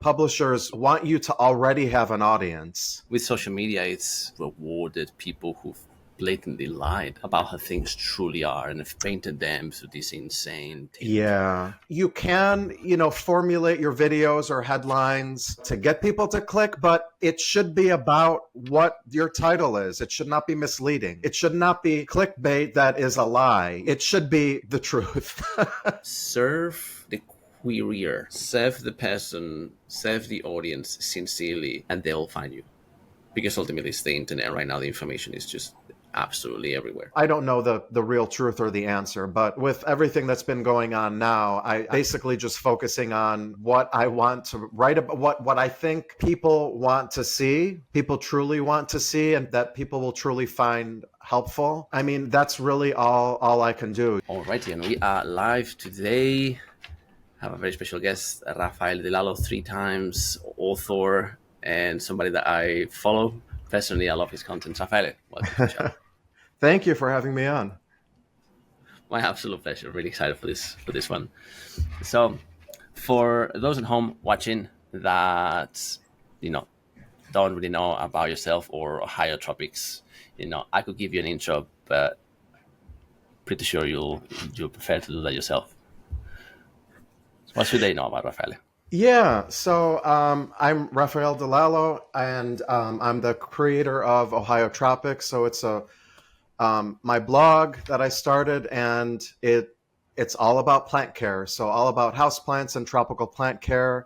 publishers want you to already have an audience. With social media, it's rewarded people who've blatantly lied about how things truly are and have painted them through this insane thing. Yeah. You can, formulate your videos or headlines to get people to click, but it should be about what your title is. It should not be misleading. It should not be clickbait that is a lie. It should be the truth. Serve the querier, serve the person, serve the audience sincerely, and they'll find you. Because ultimately it's the internet right now. The information is just absolutely everywhere. I don't know the real truth or the answer, but with everything that's been going on now, I basically just focusing on what I want to write about, what I think people want to see, people truly want to see, and that people will truly find helpful. I mean, that's really all I can do. Alrighty, and we are live today. I have a very special guest, Raffaele Dealo, 3 times author, and somebody that I follow. Personally, I love his content. Raffaele, welcome to the channel. Thank you for having me on. My absolute pleasure. Really excited for this one. So, for those at home watching that don't really know about yourself or Ohio Tropics, I could give you an intro, but pretty sure you'll prefer to do that yourself. So what should they know about Raffaele? Yeah, so I'm Rafael Lallo, and I'm the creator of Ohio Tropics. So it's my blog that I started, and it's all about plant care. So all about houseplants and tropical plant care.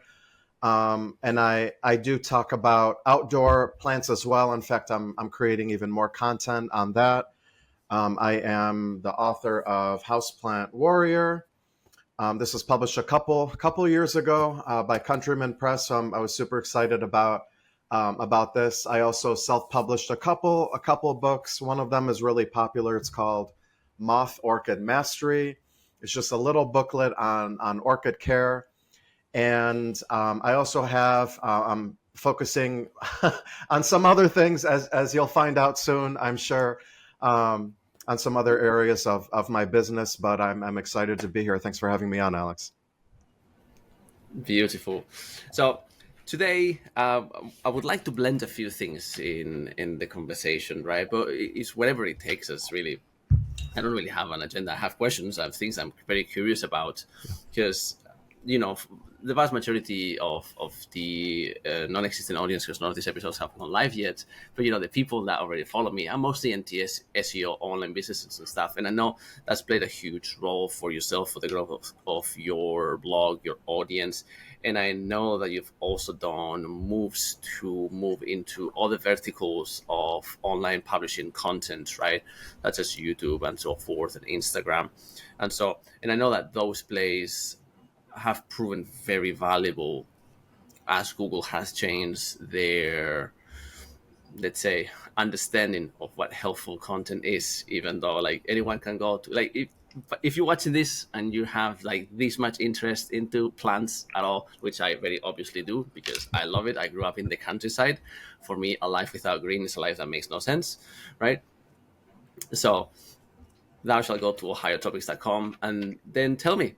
And I do talk about outdoor plants as well. In fact, I'm creating even more content on that. I am the author of Houseplant Warrior. This was published a couple years ago by Countryman Press. So I was super excited about this. I also self-published a couple books. One of them is really popular. It's called Moth Orchid Mastery. It's just a little booklet on orchid care. And I also have, I'm focusing on some other things, as you'll find out soon, I'm sure, on some other areas of my business, but I'm excited to be here. Thanks for having me on, Alex. Beautiful. So today, I would like to blend a few things in the conversation, right? But it's whatever it takes us, really. I don't really have an agenda. I have questions. I have things I'm very curious about, because, the vast majority of the non-existent audience, because none of these episodes have gone live yet, but the people that already follow me, I'm mostly into SEO, online businesses and stuff, and I know that's played a huge role for yourself, for the growth of your blog, your audience, and I know that you've also done moves to move into other verticals of online publishing content, right, such as YouTube and so forth, and Instagram, and I know that those plays have proven very valuable as Google has changed their, let's say, understanding of what helpful content is, even though anyone can go to if you're watching this and you have this much interest into plants at all, which I very obviously do because I love it. I grew up in the countryside. For me, a life without green is a life that makes no sense, right? So thou shalt go to ohiotropics.com and then tell me,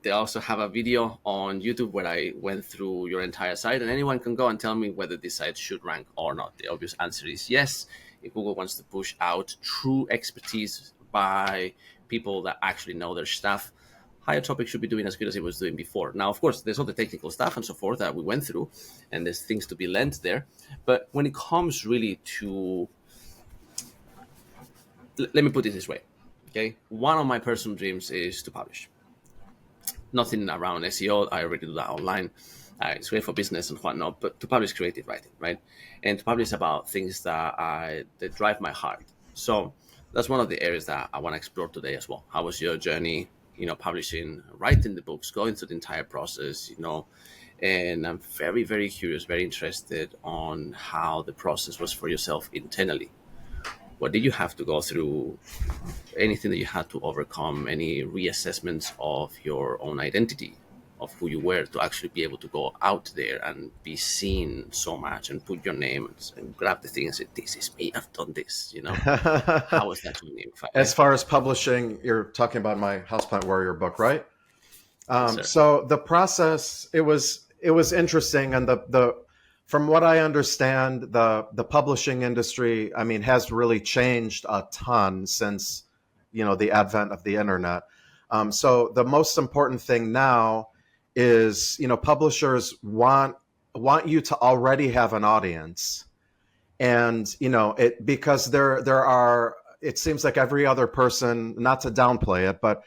they also have a video on YouTube where I went through your entire site, and anyone can go and tell me whether this site should rank or not. The obvious answer is yes. If Google wants to push out true expertise by people that actually know their stuff, Ohio Tropics should be doing as good as it was doing before. Now, of course, there's all the technical stuff and so forth that we went through, and there's things to be learned there. But when it comes really to, let me put it this way. Okay, one of my personal dreams is to publish. Nothing around SEO. I already do that online. It's great for business and whatnot, but to publish creative writing, right? And to publish about things that drive my heart. So that's one of the areas that I want to explore today as well. How was your journey, publishing, writing the books, going through the entire process, and I'm very, very curious, very interested on how the process was for yourself internally. What did you have to go through? Anything that you had to overcome? Any reassessments of your own identity, of who you were, to actually be able to go out there and be seen so much and put your name and grab the thing and say, "This is me. I've done this." How was that journey? As far as publishing, you're talking about my Houseplant Warrior book, right? So the process, it was it was interesting, and the from what I understand, the publishing industry, I mean, has really changed a ton since, the advent of the internet. So the most important thing now is, publishers want you to already have an audience, and it because there are, it seems like every other person, not to downplay it, but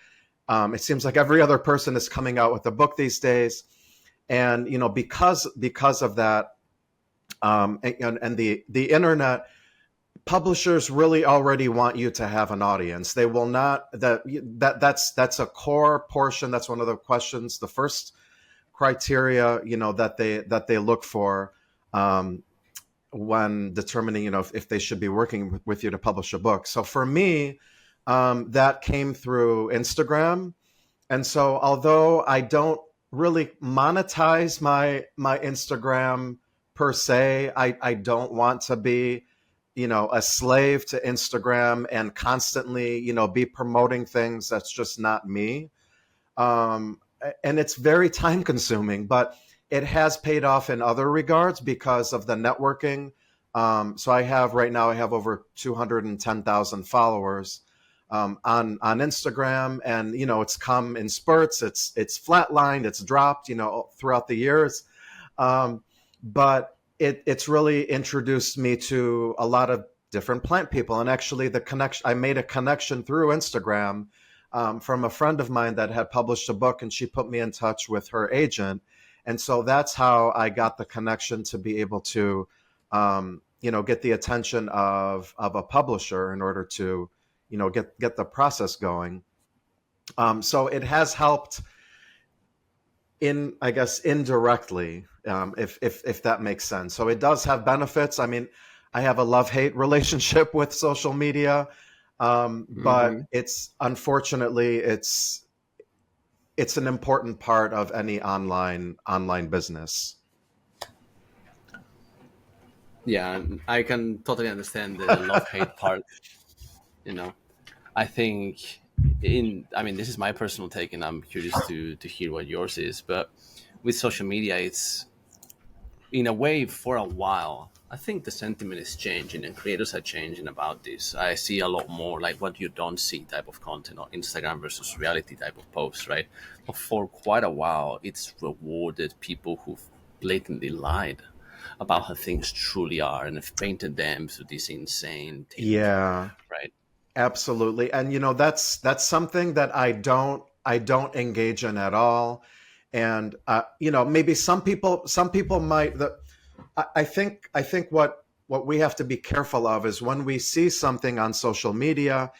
it seems like every other person is coming out with a book these days, and because of that, and the internet, publishers really already want you to have an audience. They will not, that's a core portion. That's one of the questions, the first criteria, that they look for, when determining, if they should be working with you to publish a book. So for me, that came through Instagram. And so although I don't really monetize my Instagram per se, I don't want to be, a slave to Instagram and constantly, be promoting things. That's just not me. And it's very time consuming, but it has paid off in other regards because of the networking. So right now I have over 210,000 followers on Instagram, and it's come in spurts. It's flatlined, it's dropped, throughout the years, but it's really introduced me to a lot of different plant people. And actually, I made a connection through Instagram, from a friend of mine that had published a book, and she put me in touch with her agent, and so that's how I got the connection to be able to, get the attention of a publisher in order to, get the process going. So it has helped I guess, indirectly, if that makes sense. So it does have benefits. I mean, I have a love-hate relationship with social media, but unfortunately, it's an important part of any online business. Yeah, I can totally understand the love hate part. I think I mean, this is my personal take, and I'm curious to hear what yours is. But with social media, it's in a way, for a while, I think the sentiment is changing and creators are changing about this. I see a lot more like what you don't see type of content on Instagram versus reality type of posts, right? But for quite a while, it's rewarded people who've blatantly lied about how things truly are and have painted them through this insane tint, Yeah, right? absolutely. And that's something that I don't engage in at all. And maybe some people might. I think what we have to be careful of is when we see something on social media,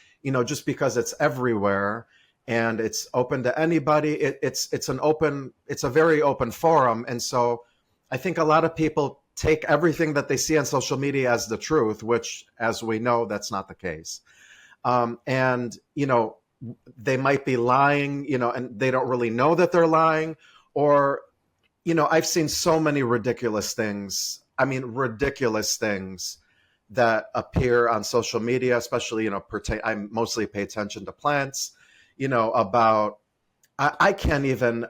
just because it's everywhere and it's open to anybody, it's a very open forum. And so I think a lot of people take everything that they see on social media as the truth, which, as we know, that's not the case. And they might be lying, and they don't really know that they're lying. Or I've seen so many ridiculous things. I mean, ridiculous things that appear on social media, especially, I mostly pay attention to plants, about, I can't even,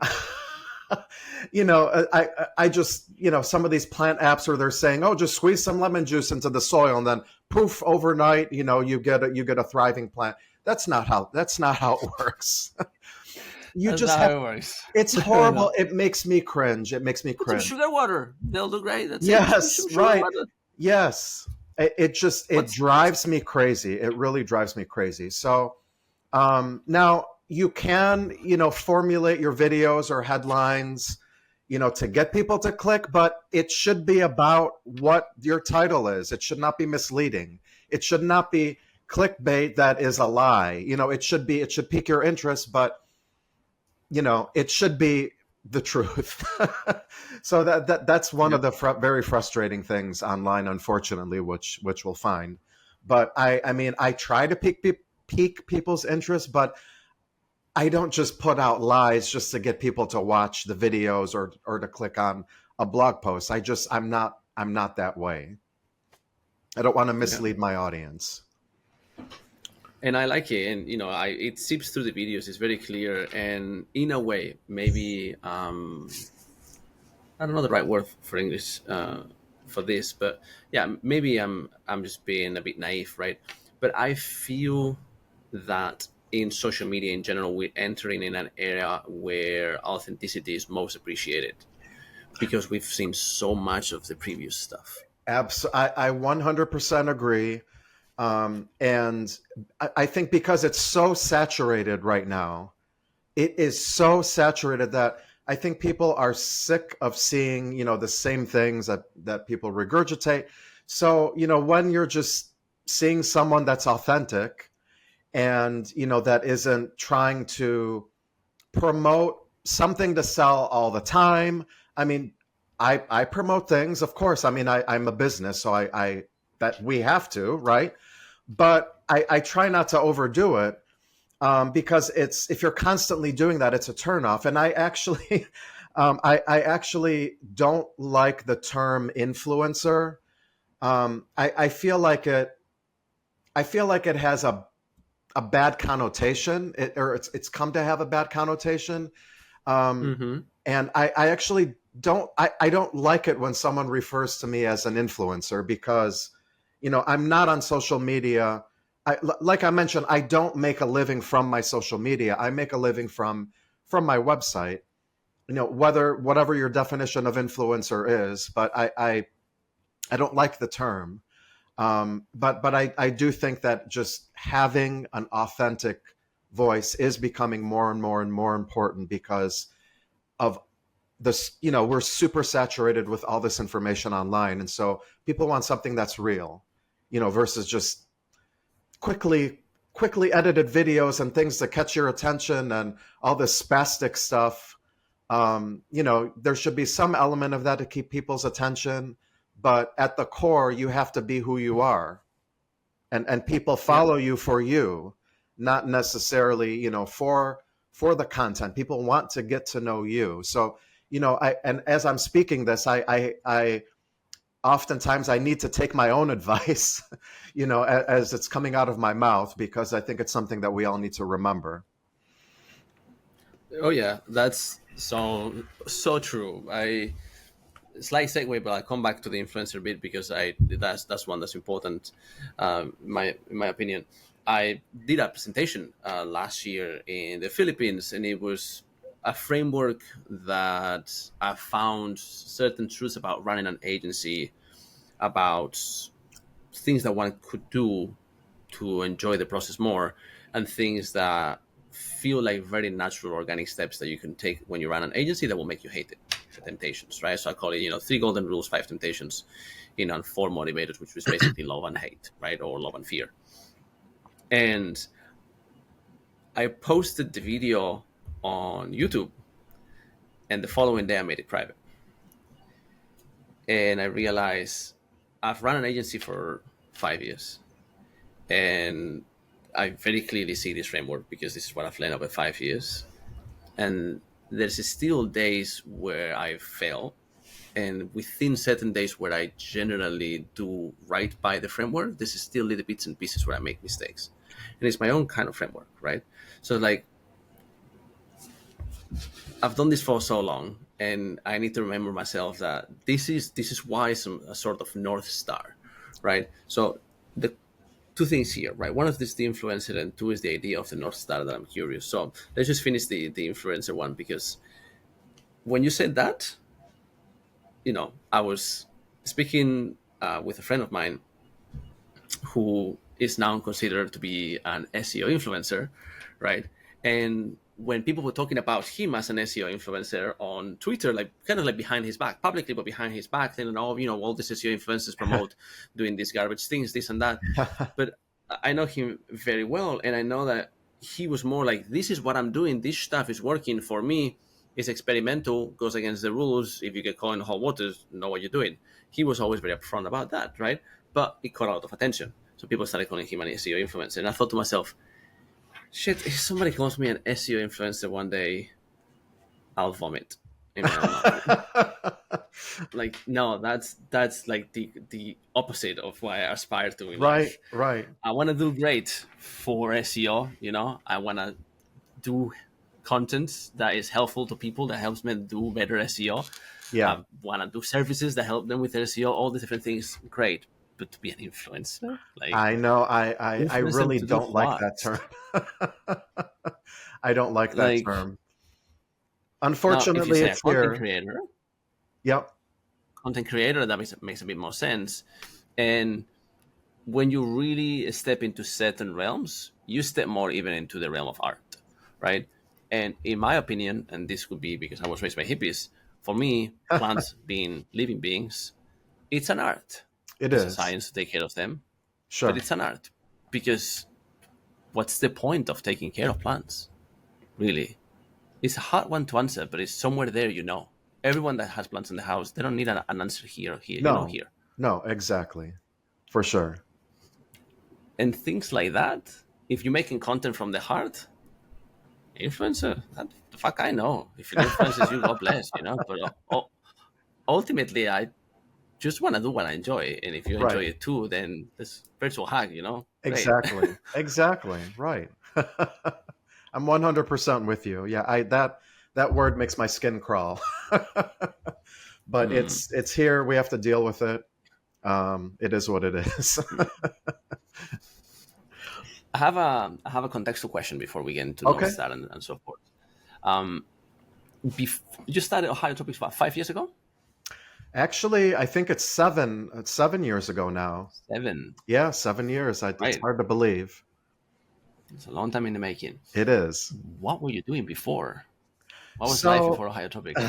I just, some of these plant apps where they're saying, oh, just squeeze some lemon juice into the soil and then poof, overnight, you get a thriving plant. That's not how it works. You That's just not have, how it works. it's horrible. It makes me cringe. Put some sugar water. They'll do great. That's it. Yes, Some sugar right. water. Yes. It drives me crazy. It really drives me crazy. So now you can, formulate your videos or headlines, to get people to click, but it should be about what your title is. It should not be misleading. It should not be clickbait that is a lie. It should pique your interest, but it should be the truth. So that's one of the very frustrating things online, unfortunately, which we'll find. But I mean, I try to pique people's interest, but I don't just put out lies just to get people to watch the videos or to click on a blog post. I'm not that way. I don't want to mislead my audience. And I like it, and it seeps through the videos. It's very clear, and in a way, maybe I I don't know the right word for English for this, but yeah, maybe I'm just being a bit naive, right? But I feel that in social media in general, we're entering in an era where authenticity is most appreciated because we've seen so much of the previous stuff. I 100% agree. And I think because it's so saturated right now, it is so saturated that I think people are sick of seeing, the same things that people regurgitate. So, when you're just seeing someone that's authentic and, that isn't trying to promote something to sell all the time. I mean, I promote things, of course. I mean, I'm a business, so I that we have to, right? But I try not to overdo it, because it's if you're constantly doing that, it's a turnoff. And I actually, I actually don't like the term influencer. I feel like it has a bad connotation, or it's come to have a bad connotation. Um, Mm-hmm. and I actually I don't like it when someone refers to me as an influencer, because, I'm not on social media. Like I mentioned, I don't make a living from my social media. I make a living from my website. Whatever your definition of influencer is, but I don't like the term. But I do think that just having an authentic voice is becoming more and more and more important because of this. We're super saturated with all this information online, and so people want something that's real, versus just quickly quickly edited videos and things to catch your attention and all this spastic stuff. There should be some element of that to keep people's attention, but at the core, you have to be who you are, and people Yeah. follow you for you, not necessarily, for the content. People want to get to know you. So, and as I'm speaking this, I oftentimes I need to take my own advice, as it's coming out of my mouth, because I think it's something that we all need to remember. Oh yeah, that's so true. I Slight segue, but I'll come back to the influencer bit because that's one that's important. In my opinion, I did a presentation last year in the Philippines, and it was a framework that I found certain truths about running an agency, about things that one could do to enjoy the process more, and things that feel like very natural organic steps that you can take when you run an agency that will make you hate it. The temptations, right? So I call it, three golden rules, five temptations, and four motivators, which was basically love and hate, right? Or love and fear. And I posted the video on YouTube, and the following day I made it private. And I realized I've run an agency for 5 years, and I very clearly see this framework because this is what I've learned over 5 years. And there's still days where I fail, and within certain days where I generally do right by the framework, this is still little bits and pieces where I make mistakes, and it's my own kind of framework, right? So like I've done this for so long, and I need to remember myself that this is why some a sort of North Star, right? So the two things here, right? One of this is the influencer, and two is the idea of the North Star that I'm curious. So let's just finish the influencer one, because when you said that, I was speaking with a friend of mine who is now considered to be an SEO influencer, right? And when people were talking about him as an SEO influencer on Twitter, like kind of like behind his back, publicly, but behind his back, then all these SEO influencers promote doing these garbage things, this and that. But I know him very well, and I know that he was more like, this is what I'm doing. This stuff is working for me. It's experimental, goes against the rules. If you get caught in hot waters, know what you're doing. He was always very upfront about that, right? But it caught a lot of attention. So people started calling him an SEO influencer. And I thought to myself, shit, if somebody calls me an SEO influencer one day, I'll vomit in my own mouth. Like, no, that's like the opposite of what I aspire to in Right, life. right. I want to do great for SEO. I want to do content that is helpful to people, that helps me do better SEO. Yeah, want to do services that help them with their SEO, all these different things. Great. But to be an influencer, like, I know. I influence them really to do don't like what? that term. I don't like that Like, term. now, if you Unfortunately, say a it's here. Yep. content creator, that makes a bit more sense. And when you really step into certain realms, you step more even into the realm of art, right? And in my opinion, and this could be because I was raised by hippies, for me, plants being living beings, it's an art. It It's a is. science to take care of them, but Sure. it's an art. Because what's the point of taking care of plants, really? It's a hard one to answer, but it's somewhere there, you know. Everyone that has plants in the house, they don't need an answer here or here, you know, No, here. no, exactly. For sure. And things like that, if you're making content from the heart, influencer, that the fuck I know. If it influences you, God bless, you know. But ultimately, I just want to do what I enjoy, and if you enjoy Right. it too, then this virtual hug, you know, great. Exactly. Exactly. Right. I'm 100% with you. Yeah, I that word makes my skin crawl. But Hmm. it's here. We have to deal with it. It is what it is. I have a contextual question before we get into Okay. notes that and so forth. Um, you started Ohio Tropics what, 5 years ago? Actually, I think it's 7 years ago now. 7, Yeah, 7 years. It's right? hard to believe. It's a long time in the making. It is. What were you doing before? What was life So, before Ohio Tropics?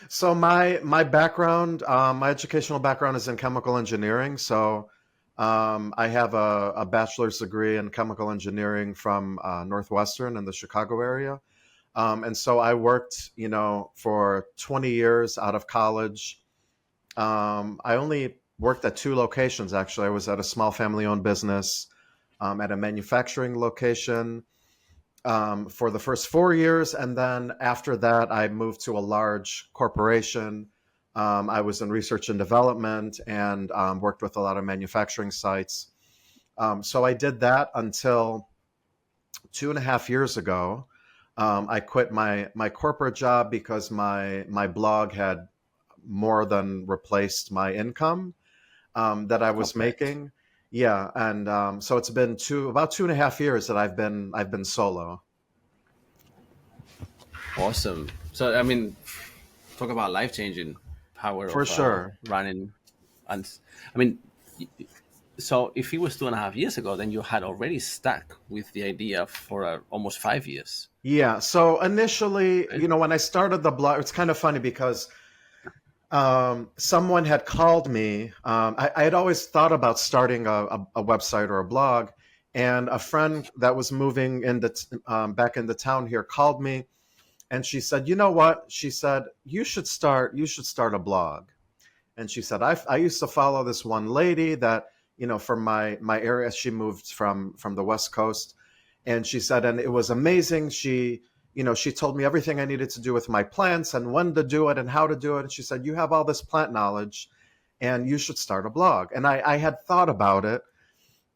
so my background, my educational background is in chemical engineering. So, I have a bachelor's degree in chemical engineering from Northwestern in the Chicago area. And so I worked, for 20 years out of college. I only worked at two locations, actually. I was at a small family owned business, at a manufacturing location, for the first 4 years. And then after that, I moved to a large corporation. I was in research and development and worked with a lot of manufacturing sites. So I did that until 2.5 years ago. I quit my corporate job because my blog had more than replaced my income, that I was Okay, making. Yeah, and so it's been about 2.5 years that I've been solo. awesome. So, I mean, talk about life changing power For of sure. running. And I mean, so if it was 2.5 years ago, then you had already stuck with the idea for almost 5 years, Yeah. So initially, right? when I started the blog, it's kind of funny because someone had called me. I had always thought about starting a website or a blog, and a friend that was moving back into town here called me, and she said, "You know what?" She said, "You should start a blog." And she said, I used to follow this one lady that, from my area. She moved from the West Coast. And she said, and it was amazing. She told me everything I needed to do with my plants and when to do it and how to do it. And she said, you have all this plant knowledge and you should start a blog. And I had thought about it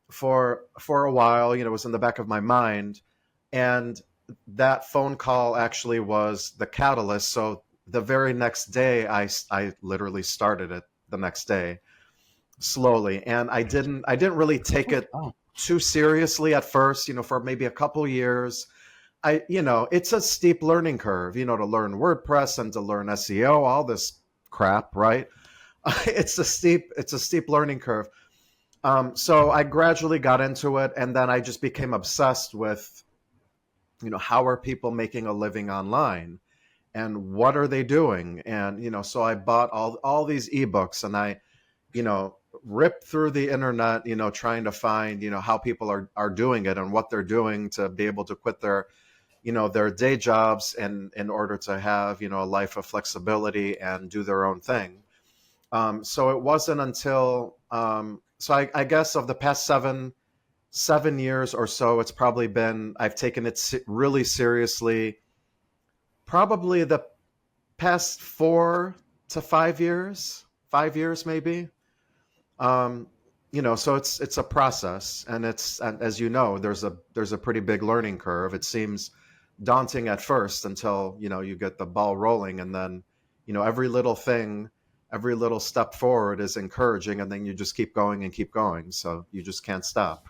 for a while. It was in the back of my mind. And that phone call actually was the catalyst. So the very next day, I literally started it the next day, slowly. And I didn't really take it Oh, too seriously at first, for maybe a couple years. It's a steep learning curve, to learn WordPress and to learn SEO, all this crap, right? It's a steep learning curve. So I gradually got into it, and then I just became obsessed with, how are people making a living online, and what are they doing? And so I bought all these ebooks, and I, ripped through the internet, trying to find, how people are doing it and what they're doing to be able to quit their day jobs and in order to have, a life of flexibility and do their own thing. So it wasn't until so I guess of the past 7 years or so, it's probably been, I've taken it really seriously. Probably the past 4 to 5 years, 5 years maybe. Um, so it's a process, and as you know, there's a pretty big learning curve. It seems daunting at first until you get the ball rolling, and then every little thing, every little step forward is encouraging, and then you just keep going and keep going. So you just can't stop.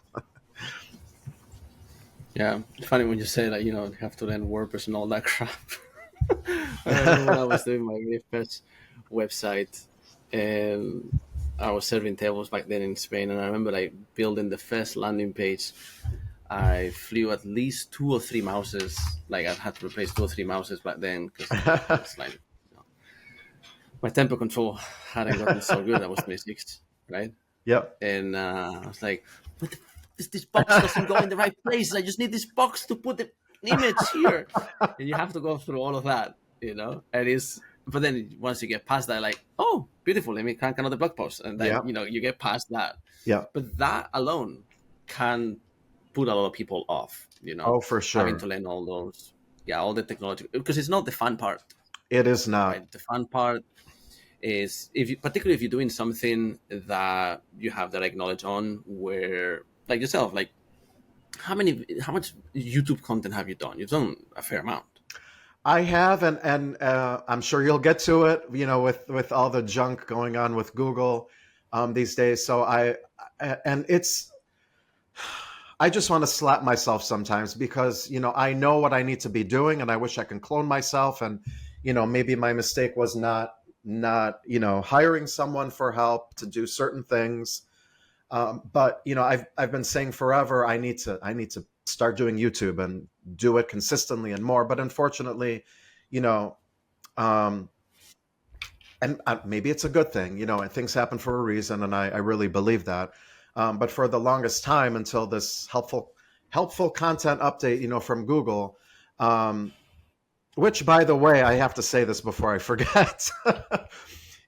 Yeah, it's funny when you say that, you have to learn WordPress and all that crap. I remember when I was doing my very first website, and I was serving tables back then in Spain, and I remember like building the first landing page. I flew at least 2 or 3 mouses. Like I had to replace 2 or 3 mouses back then because it's like my tempo control hadn't gotten so good. I was 26, right? Yep. And I was like, "What the this box doesn't go in the right place. I just need this box to put the image here." And you have to go through all of that, And but then once you get past that, like, oh, beautiful. Let me crank another blog post, and then Yep. you get past that. Yep. But that alone can put a lot of people off, Oh, for having sure. to learn all the technology, because it's not the fun part, It is not. right? The fun part is particularly if you're doing something that you have direct knowledge on, where like yourself, like how much YouTube content have you done? You've done a fair amount. I have, and I'm sure you'll get to it. With all the junk going on with Google these days. So and I just want to slap myself sometimes because I know what I need to be doing, and I wish I can clone myself. And maybe my mistake was not hiring someone for help to do certain things. But I've been saying forever I need to start doing YouTube and do it consistently and more. But unfortunately, you know, um, and maybe it's a good thing, and things happen for a reason, and I really believe that. But for the longest time, until this helpful content update, from Google, which, by the way, I have to say this before I forget,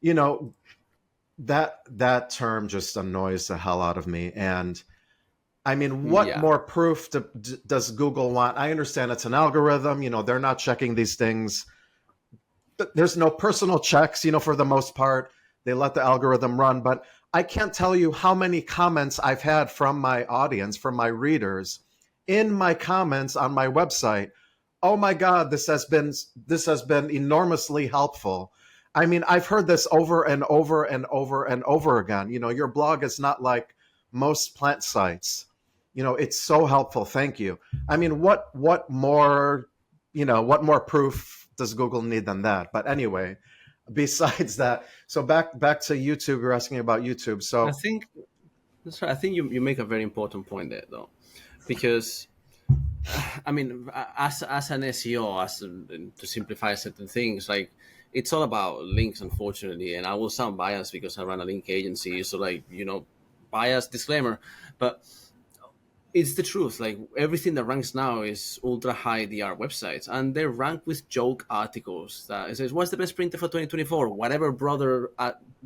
you know, that term just annoys the hell out of me. And I mean, what Yeah, more proof does Google want? I understand it's an algorithm. They're not checking these things. There's no personal checks, for the most part. They let the algorithm run. But I can't tell you how many comments I've had from my audience, from my readers, in my comments on my website. Oh my God, this has been enormously helpful. I mean, I've heard this over and over and over and over again. Your blog is not like most plant sites. It's so helpful. Thank you. I mean, what more proof does Google need than that? But anyway, besides that, so back to YouTube. You're asking about YouTube. I So think that's right. I think you make a very important point there, though, because I mean, as an SEO, to simplify certain things, like it's all about links, unfortunately. And I will sound biased because I run a link agency, so like bias disclaimer, but it's the truth. Like everything that ranks now is ultra high DR websites, and they're ranked with joke articles that it says, "What's the best printer for 2024? Whatever brother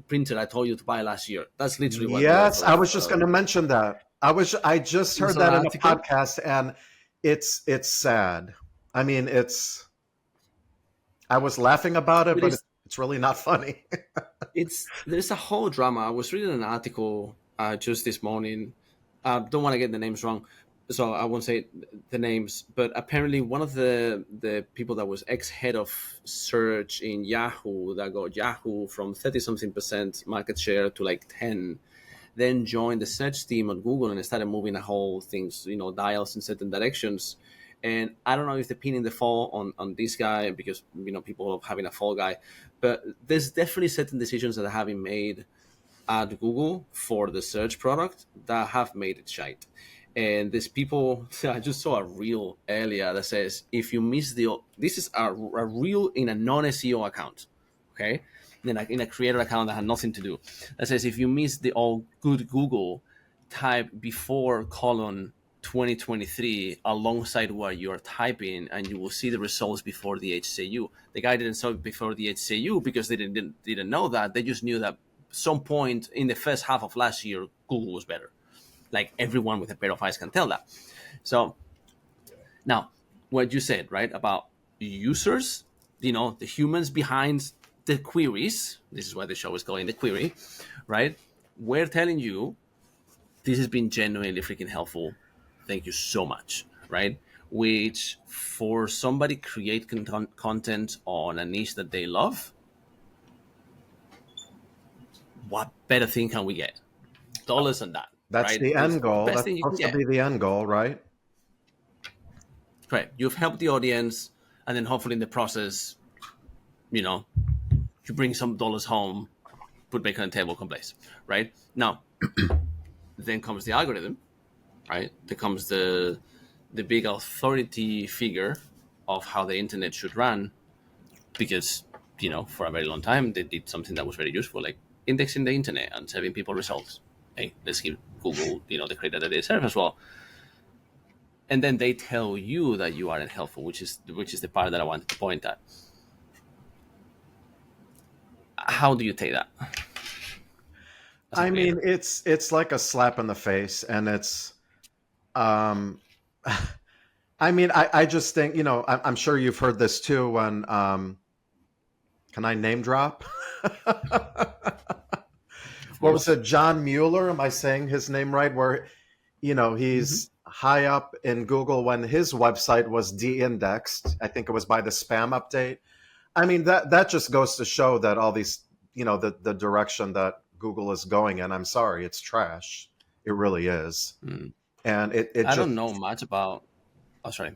printer I told you to buy last year." That's literally what the yes, author I was just going to mention that. I just heard of that the in a article. podcast, and it's sad. I mean, I was laughing about it, It but is. it's really not funny. There's a whole drama. I was reading an article just this morning. I don't want to get the names wrong, so I won't say the names. But apparently, one of the people that was ex head of search in Yahoo, that got Yahoo from 30-something% market share to like 10, then joined the search team on Google and started moving the whole things, dials in certain directions. And I don't know if they're pinning the fall on this guy because people are having a fall guy, but there's definitely certain decisions that have been made at Google for the search product that have made it shite. And there's people. I just saw a reel earlier that says if you miss this is a reel in a non SEO account, okay, in a creator account that had nothing to do. That says if you miss the all good Google, type before colon 2023 alongside what you're typing, and you will see the results before the HCU. The guy didn't saw it before the HCU because they didn't know that. They just knew that some point in the first half of last year, Google was better. Like everyone with a pair of eyes can tell that. So now, what you said, right, about users, the humans behind the queries, this is why the show is calling the query, right? We're telling you this has been genuinely freaking helpful. Thank you so much, right? Which for somebody create content on a niche that they love, what better thing can we get? Dollars on that, That's right? the It's end the goal. best That's thing you can supposed to get. be the end goal, right? Right. You've helped the audience, and then hopefully in the process, you know, you bring some dollars home, put bacon on the table, come place. Right? Now, then comes the algorithm, right? There comes the big authority figure of how the internet should run, because for a very long time they did something that was very useful, like indexing the internet and serving people results. Hey, let's give Google the credit that they deserve as well. And then they tell you that you aren't helpful, which is the part that I wanted to point at. How do you take that as a I creator? mean, it's like a slap in the face, and it's um I mean, I just think, I'm sure you've heard this too when can I name drop? Of What was course. it, John Mueller? Am I saying his name right? Where, Mm-hmm. he's high up in Google when his website was de-indexed. I think it was by the spam update. I mean, that just goes to show that all these, the direction that Google is going in, I'm sorry, it's trash. It really is. Mm. And it I just, don't know much about. Oh, sorry.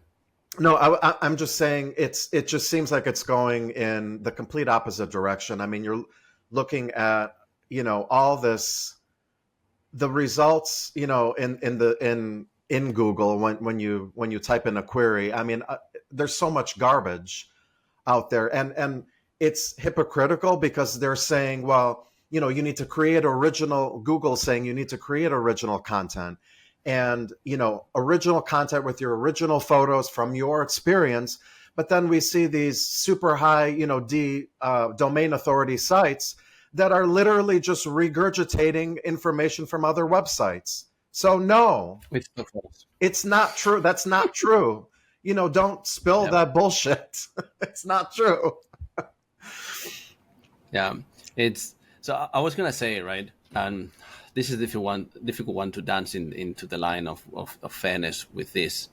no, I'm just saying it just seems like it's going in the complete opposite direction. I mean, you're looking at, all this, the results, in Google when you type in a query. I mean, there's so much garbage out there, and it's hypocritical because they're saying, well, you need to create original. Google saying you need to create original content, and original content with your original photos from your experience. But then we see these super high, domain authority sites that are literally just regurgitating information from other websites. So no, With the false. it's not true. That's not true. Don't spill Yeah. that bullshit. It's not true. Yeah. It's so I was gonna say, right, and this is difficult one to dance into the line of fairness with this.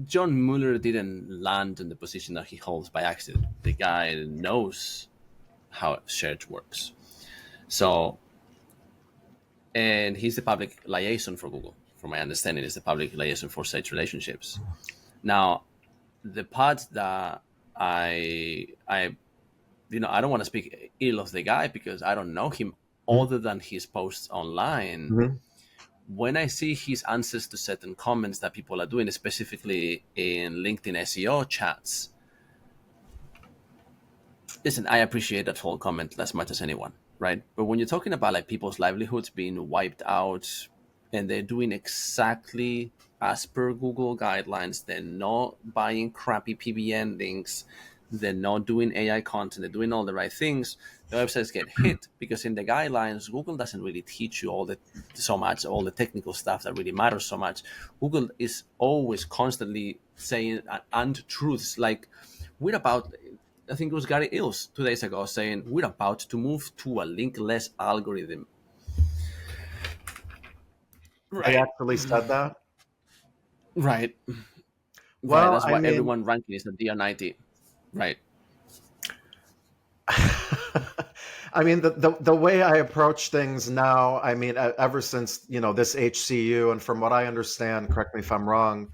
John Mueller didn't land in the position that he holds by accident. The guy knows how search works. So, and he's the public liaison for Google. From my understanding, is the public liaison for search relationships. Now, the part that I I don't want to speak ill of the guy because I don't know him other than his posts online. Mhm. When I see his answers to certain comments that people are doing, specifically in LinkedIn SEO chats, listen, I appreciate that whole comment as much as anyone, right? But when you're talking about like people's livelihoods being wiped out and they're doing exactly as per Google guidelines, they're not buying crappy PBN links, they're not doing AI content, they're doing all the right things, the websites get hit because in the guidelines, Google doesn't really teach you all the technical stuff that really matters so much. Google is always constantly saying untruths like we're about. I think it was Gary Ills 2 days ago saying we're about to move to a linkless algorithm. They Right. actually said that. Right. Right. Well, That's I why mean, everyone ranking is a DR90. Right. I mean, the way I approach things now, I mean, ever since, this HCU, and from what I understand, correct me if I'm wrong,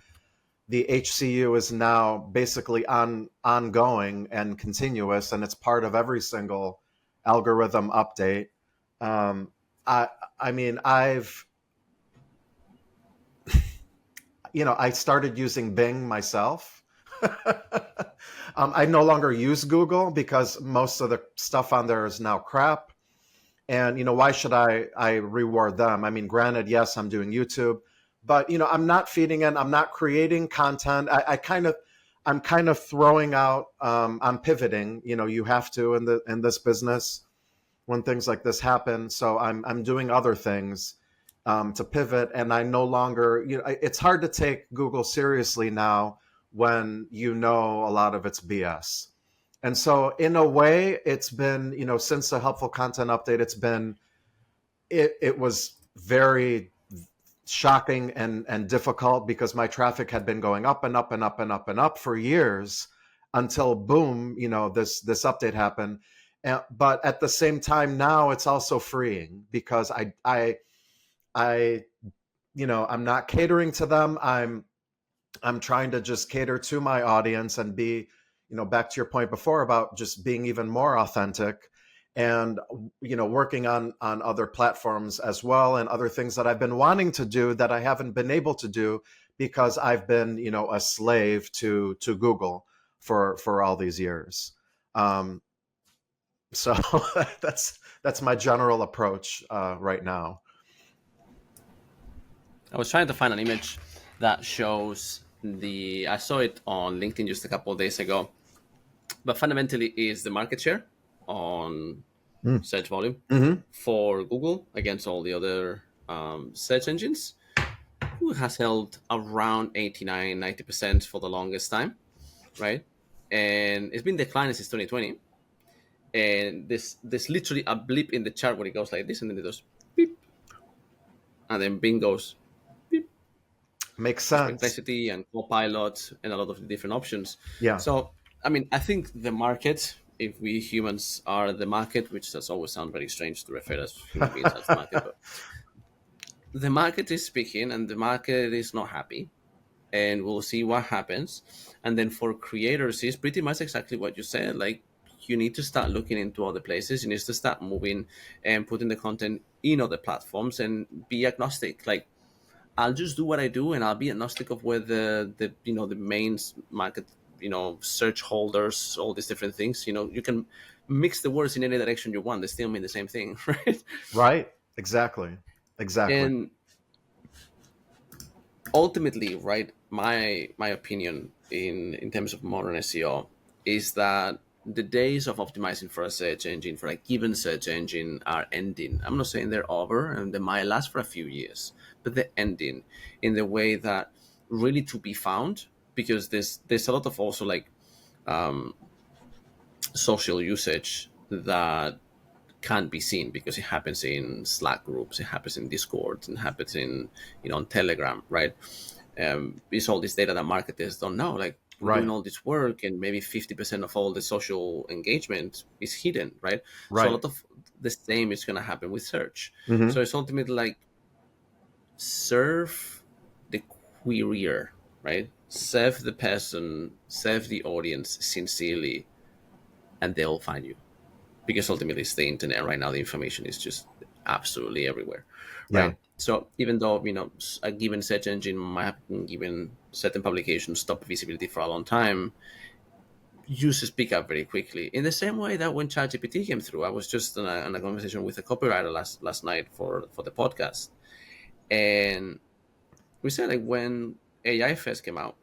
the HCU is now basically ongoing and continuous, and it's part of every single algorithm update. Um, I, I mean, I started using Bing myself. I no longer use Google because most of the stuff on there is now crap. And why should I reward them? I mean, granted, yes, I'm doing YouTube, but I'm not feeding in. I'm not creating content. I'm kind of throwing out. I'm pivoting. You have to in this business when things like this happen. So I'm doing other things to pivot, and I no longer. It's hard to take Google seriously now when a lot of it's BS. And so in a way, it's been, since the helpful content update, it was very shocking and difficult because my traffic had been going up and up and up and up and up for years until boom, this update happened. But at the same time, now it's also freeing because I, I'm not catering to them. I'm trying to just cater to my audience and be, back to your point before about just being even more authentic, and, working on other platforms as well, and other things that I've been wanting to do that I haven't been able to do because I've been, a slave to Google for all these years. So that's my general approach right now. I was trying to find an image that shows I saw it on LinkedIn just a couple of days ago, but fundamentally is the market share on search volume for Google against all the other search engines. Google has held around 89, 90% for the longest time, right? And it's been declining since 2020. And there's literally a blip in the chart where it goes like this, and then it goes beep, and then Bing goes beep. Makes sense. Perplexity and Copilot and a lot of the different options. Yeah. So, I mean, I think the market, if we humans are the market, which does always sound very strange to refer as human beings as the market, but the market is speaking and the market is not happy, and we'll see what happens. And then for creators, it's pretty much exactly what you said. Like, you need to start looking into other places. You need to start moving and putting the content in other platforms and be agnostic. Like, I'll just do what I do, and I'll be agnostic of where the main market, search holders, all these different things. You can mix the words in any direction you want. They still mean the same thing, right? Right. Exactly. And ultimately, right, my opinion in terms of modern SEO is that the days of optimizing for a search engine, for a given search engine, are ending. I'm not saying they're over, and they might last for a few years, but they're ending in the way that really to be found, because there's a lot of also like social usage that can't be seen because it happens in Slack groups, it happens in Discord, and happens in on Telegram, right? It's all this data that marketers don't know. Like, we're doing all this work, and maybe 50% of all the social engagement is hidden, right? So a lot of the same is going to happen with search. So it's ultimately like, serve the querier, right? Serve the person, serve the audience sincerely, and they'll find you. Because ultimately it's the internet right now. The information is just absolutely everywhere, right? Yeah. So even though, a given search engine might have given certain publications top visibility for a long time, users pick up very quickly. In the same way that when ChatGPT came through, I was just in a conversation with a copywriter last night for the podcast. And we said, like, when AI first came out,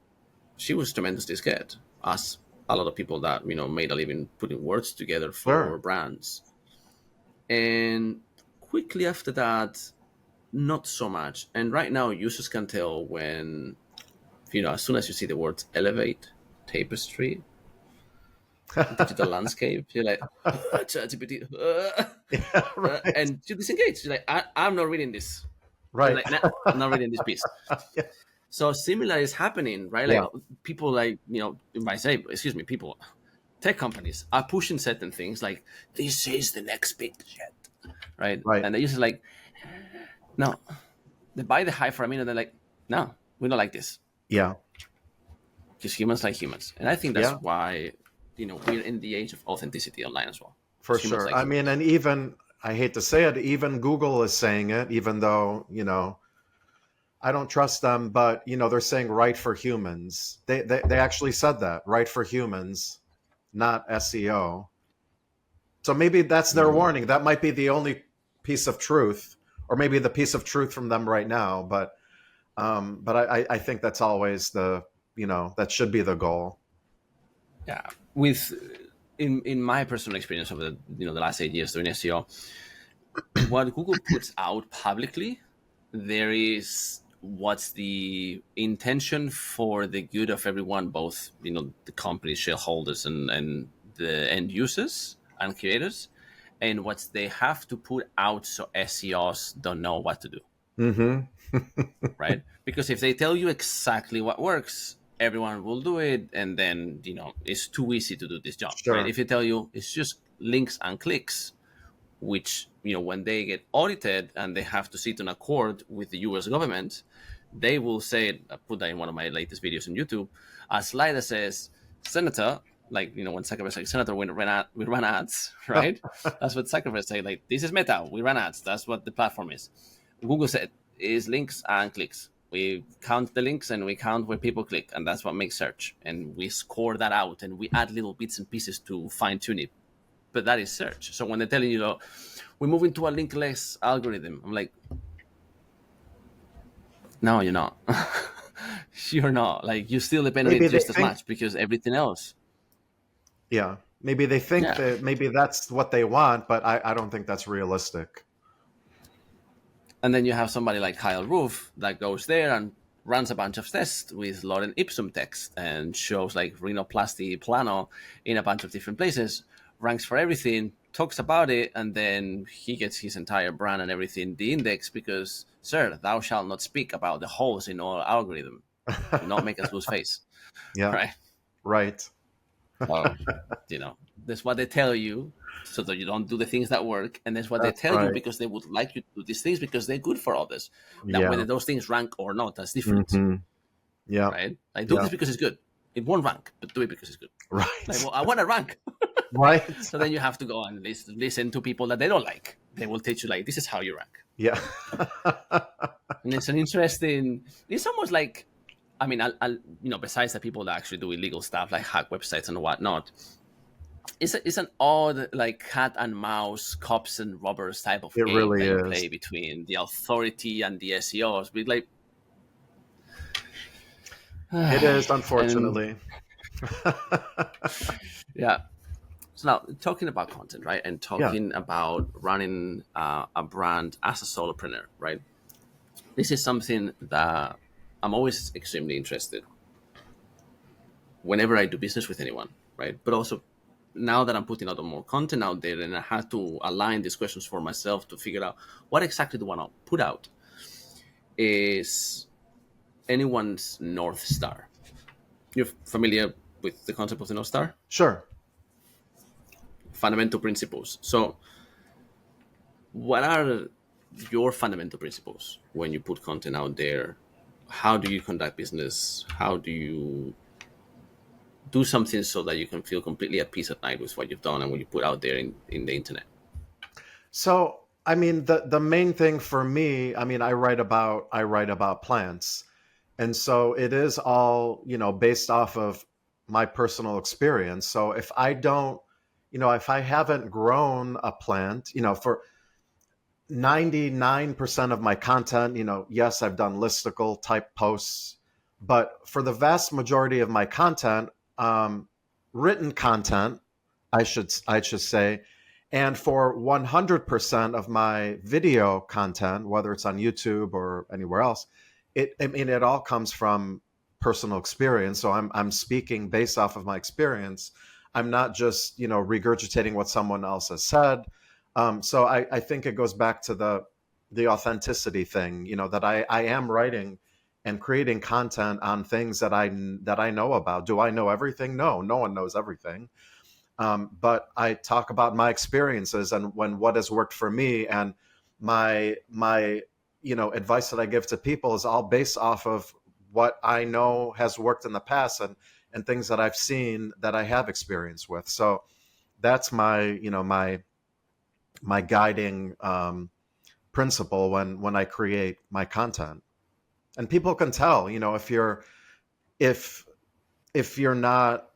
she was tremendously scared, as a lot of people that, made a living putting words together for brands. And quickly after that, not so much. And right now, users can tell when, as soon as you see the words elevate, tapestry, digital landscape, you're like, ChatGPT, and you disengage. You're like, I'm not reading this. Right. Like, nah, I'm not reading this piece. Yeah. So similar is happening, right? Like, people like, if I say, people, tech companies are pushing certain things like, this is the next big shit, right? And they're just like, no. They buy the hype for a minute, they're like, no, we don't like this. Yeah. Because humans like humans. And I think that's why, we're in the age of authenticity online as well. For sure. Like, I mean, and even, I hate to say it, even Google is saying it, even though, I don't trust them, but they're saying right for humans. They actually said that, right for humans, not SEO. So maybe that's their warning. That might be the only piece of truth, or maybe the piece of truth from them right now. But I think that's always that should be the goal. Yeah, in my personal experience over the last 8 years doing SEO, what Google puts out publicly, there is what's the intention for the good of everyone, both the company shareholders and the end users and creators, and what they have to put out so SEOs don't know what to do. Right? Because if they tell you exactly what works, everyone will do it, and then it's too easy to do this job. Right? If they tell you it's just links and clicks, which, when they get audited and they have to sit in a court with the US government, they will say, I put that in one of my latest videos on YouTube, a slide that says, Senator, like, when Zuckerberg says, Senator, we ran ads, right? That's what Zuckerberg say, like, this is Meta, we run ads. That's what the platform is. Google said, is links and clicks. We count the links and we count where people click, and that's what makes search. And we score that out and we add little bits and pieces to fine tune it. But that is search. So when they're telling you, we're moving to a linkless algorithm, I'm like, no, you're not. You're not. Like, you still depend on it just as much, because everything else. Yeah. Maybe they think that maybe that's what they want, but I don't think that's realistic. And then you have somebody like Kyle Roof that goes there and runs a bunch of tests with Lorem Ipsum text and shows like rhinoplasty plano in a bunch of different places, ranks for everything, talks about it, and then he gets his entire brand and everything de-indexed because, sir, thou shalt not speak about the holes in our algorithm. Do not make us lose face. Yeah. Right. Well, that's what they tell you so that you don't do the things that work. And that's what they tell you because they would like you to do these things because they're good for others. Now, whether those things rank or not, that's different. Mm-hmm. Yeah. Right? Like, do this because it's good. It won't rank, but do it because it's good. Right. Like, well, I want to rank. Right. So then you have to go and listen to people that they don't like. They will teach you, like, this is how you rank. Yeah. And it's an interesting, it's almost like, I mean, besides the people that actually do illegal stuff like hack websites and whatnot, it's an odd, like, cat and mouse, cops and robbers type of game really that you is. play between the authority and the SEOs. But like, it is, unfortunately. Yeah. So now, talking about content, right, and talking about running a brand as a solopreneur, right? This is something that I'm always extremely interested whenever I do business with anyone, right? But also now that I'm putting out more content out there, and I had to align these questions for myself to figure out what exactly do I want to put out, is anyone's North Star. You're familiar with the concept of the North Star? Sure. Fundamental principles. So what are your fundamental principles when you put content out there? How do you conduct business? How do you do something so that you can feel completely at peace at night with what you've done and what you put out there in the internet? So, I mean, the main thing for me, I mean, I write about plants. And so it is all, based off of my personal experience. So if I don't, if I haven't grown a plant, for 99% of my content, yes, I've done listicle type posts, but for the vast majority of my content, written content, I should say, and for 100% of my video content, whether it's on YouTube or anywhere else, it all comes from personal experience. So I'm speaking based off of my experience. I'm not just, regurgitating what someone else has said. So I think it goes back to the authenticity thing, that I am writing and creating content on things that I know about. Do I know everything? No one knows everything. But I talk about my experiences and what has worked for me, and my advice that I give to people is all based off of what I know has worked in the past and things that I've seen that I have experience with. So that's my my guiding principle when I create my content. And people can tell, if you're not,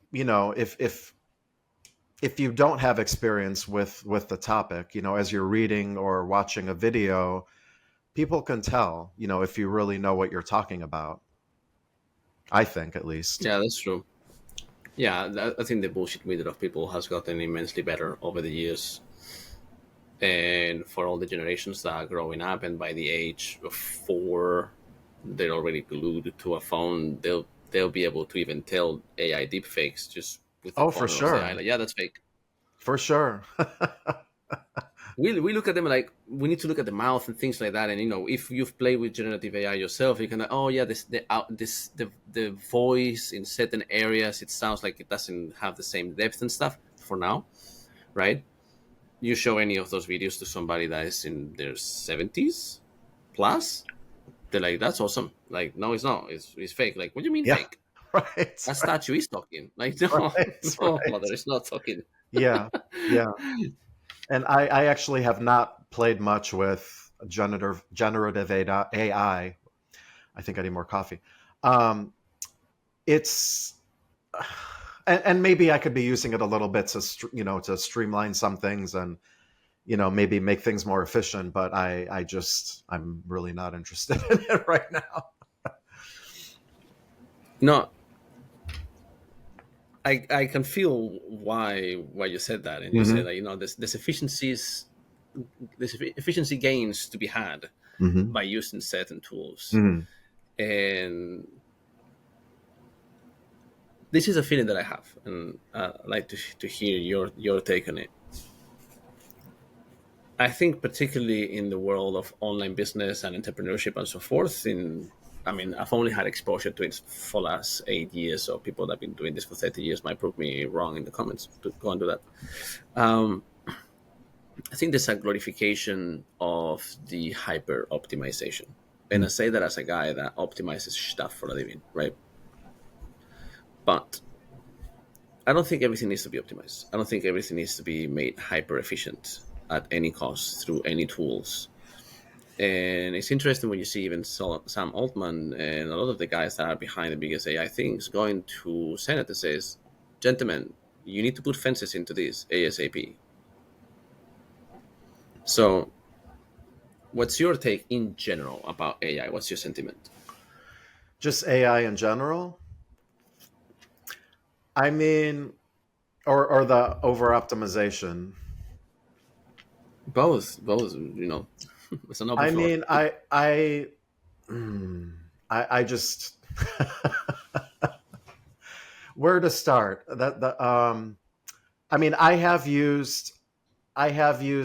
if you don't have experience with the topic, as you're reading or watching a video, people can tell, if you really know what you're talking about. I think, at least. Yeah, that's true. Yeah, I think the bullshit meter of people has gotten immensely better over the years. And for all the generations that are growing up, and by the age of 4, they're already glued to a phone, they'll be able to even tell AI deepfakes just with the for sure. Like, yeah, that's fake. For sure. We look at them like we need to look at the mouth and things like that. And if you've played with generative AI yourself, you can the voice in certain areas, it sounds like it doesn't have the same depth and stuff for now, right? you show any of those videos to somebody that is in their 70s plus, they're like, "That's awesome." Like, no, it's not. It's fake. Like, what do you mean Yeah. fake? Right. That statue is talking. Like, no, Right. no, Right. mother, it's not talking. Yeah. Yeah. And I actually have not played much with generative AI. I think I need more coffee. Um, it's and maybe I could be using it a little bit to to streamline some things and maybe make things more efficient. But I'm really not interested in it right now. No, I can feel why you said that, and you Hmm. said that there's efficiency gains to be had Hmm. by using certain tools, Hmm. and this is a feeling that I have, and I'd like to hear your take on it. I think particularly in the world of online business and entrepreneurship and so forth. I mean, I've only had exposure to it for the last 8 years. So people that have been doing this for 30 years might prove me wrong in the comments. To go and do that. Um, I think there's a glorification of the hyper optimization, and I say that as a guy that optimizes stuff for a living, right? But I don't think everything needs to be optimized. I don't think everything needs to be made hyper efficient at any cost through any tools. And it's interesting when you see even Sam Altman and a lot of the guys that are behind the biggest AI things going to Senate and says, "Gentlemen, you need to put fences into this ASAP." So, what's your take in general about AI? What's your sentiment? Just AI in general. I mean, or the over optimization. Both. It's an open I floor. mean, mm, I just where to start? That the I mean, I have used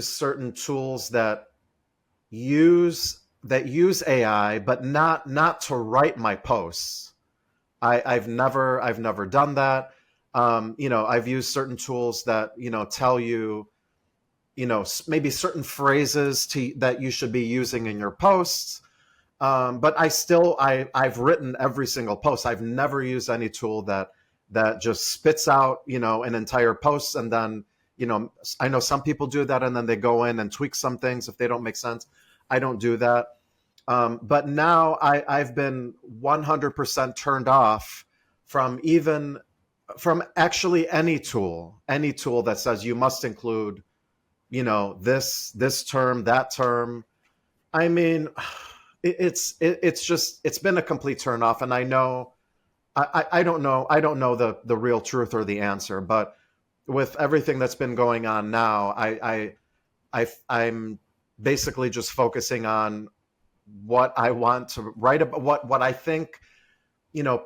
certain tools that use AI, but not to write my posts. I've never done that. I've used certain tools that tell you maybe certain phrases that you should be using in your posts. But I've written every single post. I've never used any tool that just spits out an entire post, and then I know some people do that, and then they go in and tweak some things if they don't make sense. I don't do that. But now I've been 100% turned off even from actually any tool that says you must include this term, that term. I mean, it's been a complete turn off, and I don't know the real truth or the answer, but with everything that's been going on now, I'm basically just focusing on what I want to write about, what I think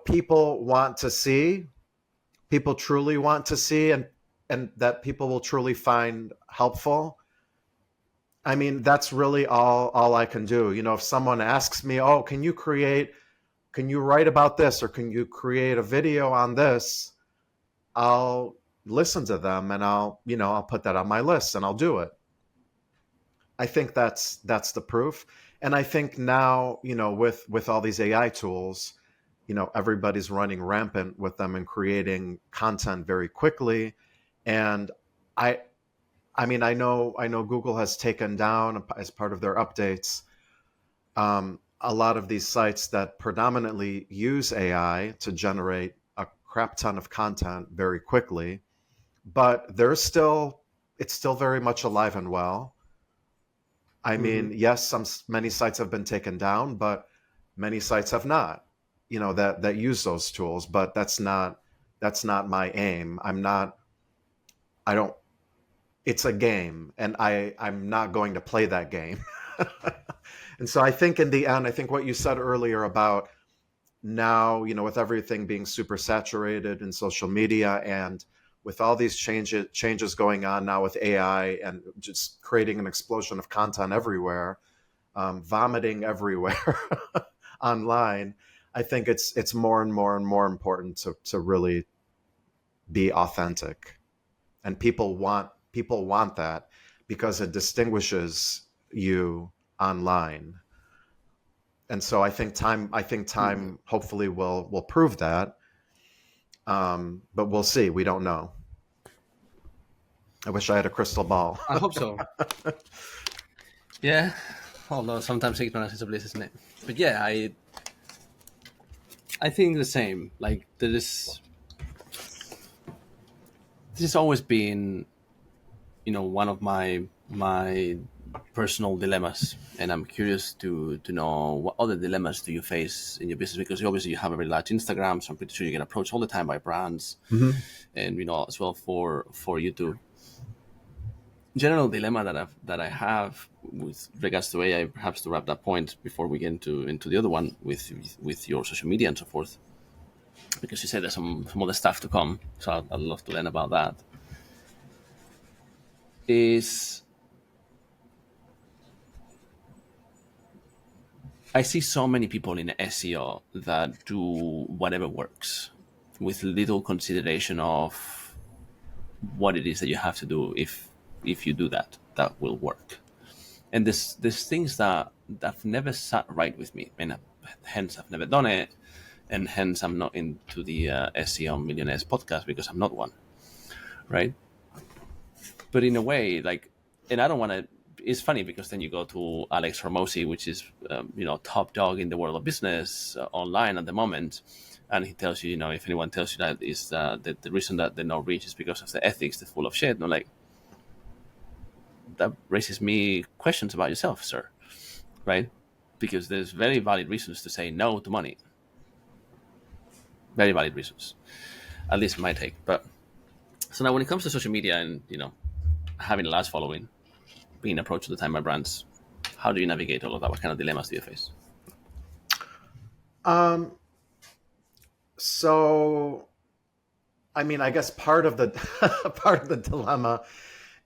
people want to see, people truly want to see, and that people will truly find helpful. I mean, that's really all I can do. If someone asks me, "Oh, can you write about this, or can you create a video on this?" I'll listen to them, and I'll put that on my list, and I'll do it. I think that's the proof. And I think now, with all these AI tools, everybody's running rampant with them and creating content very quickly. And I I mean, I know Google has taken down as part of their updates a lot of these sites that predominantly use AI to generate a crap ton of content very quickly, but it's still very much alive and well. I Hmm. mean, yes, many sites have been taken down, but many sites have not, that use those tools. But that's not my aim. I don't. It's a game, and I'm not going to play that game. And so I think in the end, I think what you said earlier about now, with everything being super saturated in social media, and with all these changes going on now with AI and just creating an explosion of content everywhere, vomiting everywhere online, I think it's more and more and more important to really be authentic, and people want that. because it distinguishes you online. And so I think time hopefully will prove that. But we'll see. We don't know. I wish I had a crystal ball. I hope so. Yeah, although sometimes ignorance is a bliss, isn't it? But yeah, I think the same. Like this has always been, one of my personal dilemmas, and I'm curious to know what other dilemmas do you face in your business, because obviously you have a very large Instagram, so I'm pretty sure you get approached all the time by brands, and as well for you to. General dilemma that I have with regards to AI, perhaps to wrap that point before we get into the other one with your social media and so forth, because you said there's some other stuff to come, so I'd love to learn about that. Is I see so many people in SEO that do whatever works with little consideration of what it is that you have to do if you do that will work. And there's things that have never sat right with me, and hence I've never done it, and hence I'm not into the SEO Millionaires podcast, because I'm not one, right? But in a way, like, and I don't want to. It's funny because then you go to Alex Hormozi, which is top dog in the world of business online at the moment, and he tells you, if anyone tells you that is the reason that they no reach is because of the ethics, they're full of shit. And I'm like, that raises me questions about yourself, sir, right? Because there's very valid reasons to say no to money. Very valid reasons, at least my take. But so now when it comes to social media and, having a large following, being approached all the time by brands, how do you navigate all of that? What kind of dilemmas do you face? So, I mean, I guess part of the part of the dilemma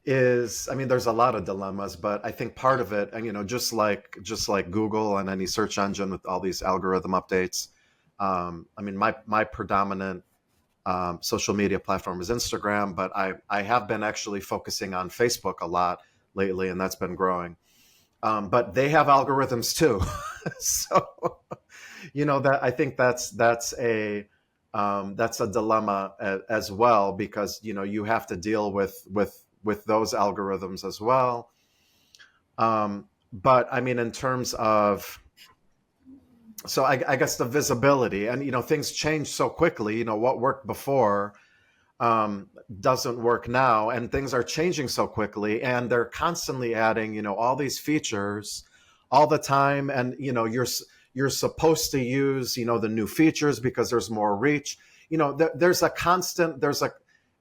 is, I mean, there's a lot of dilemmas, but I think part of it, and just like Google and any search engine with all these algorithm updates. I mean, my predominant social media platform is Instagram, but I have been actually focusing on Facebook a lot lately, and that's been growing. But they have algorithms too, so that I think that's a dilemma as well, because you have to deal with those algorithms as well. But I mean, in terms of, so I guess the visibility, and things change so quickly. What worked before doesn't work now, and things are changing so quickly, and they're constantly adding all these features all the time, and you're supposed to use the new features because there's more reach. There's a constant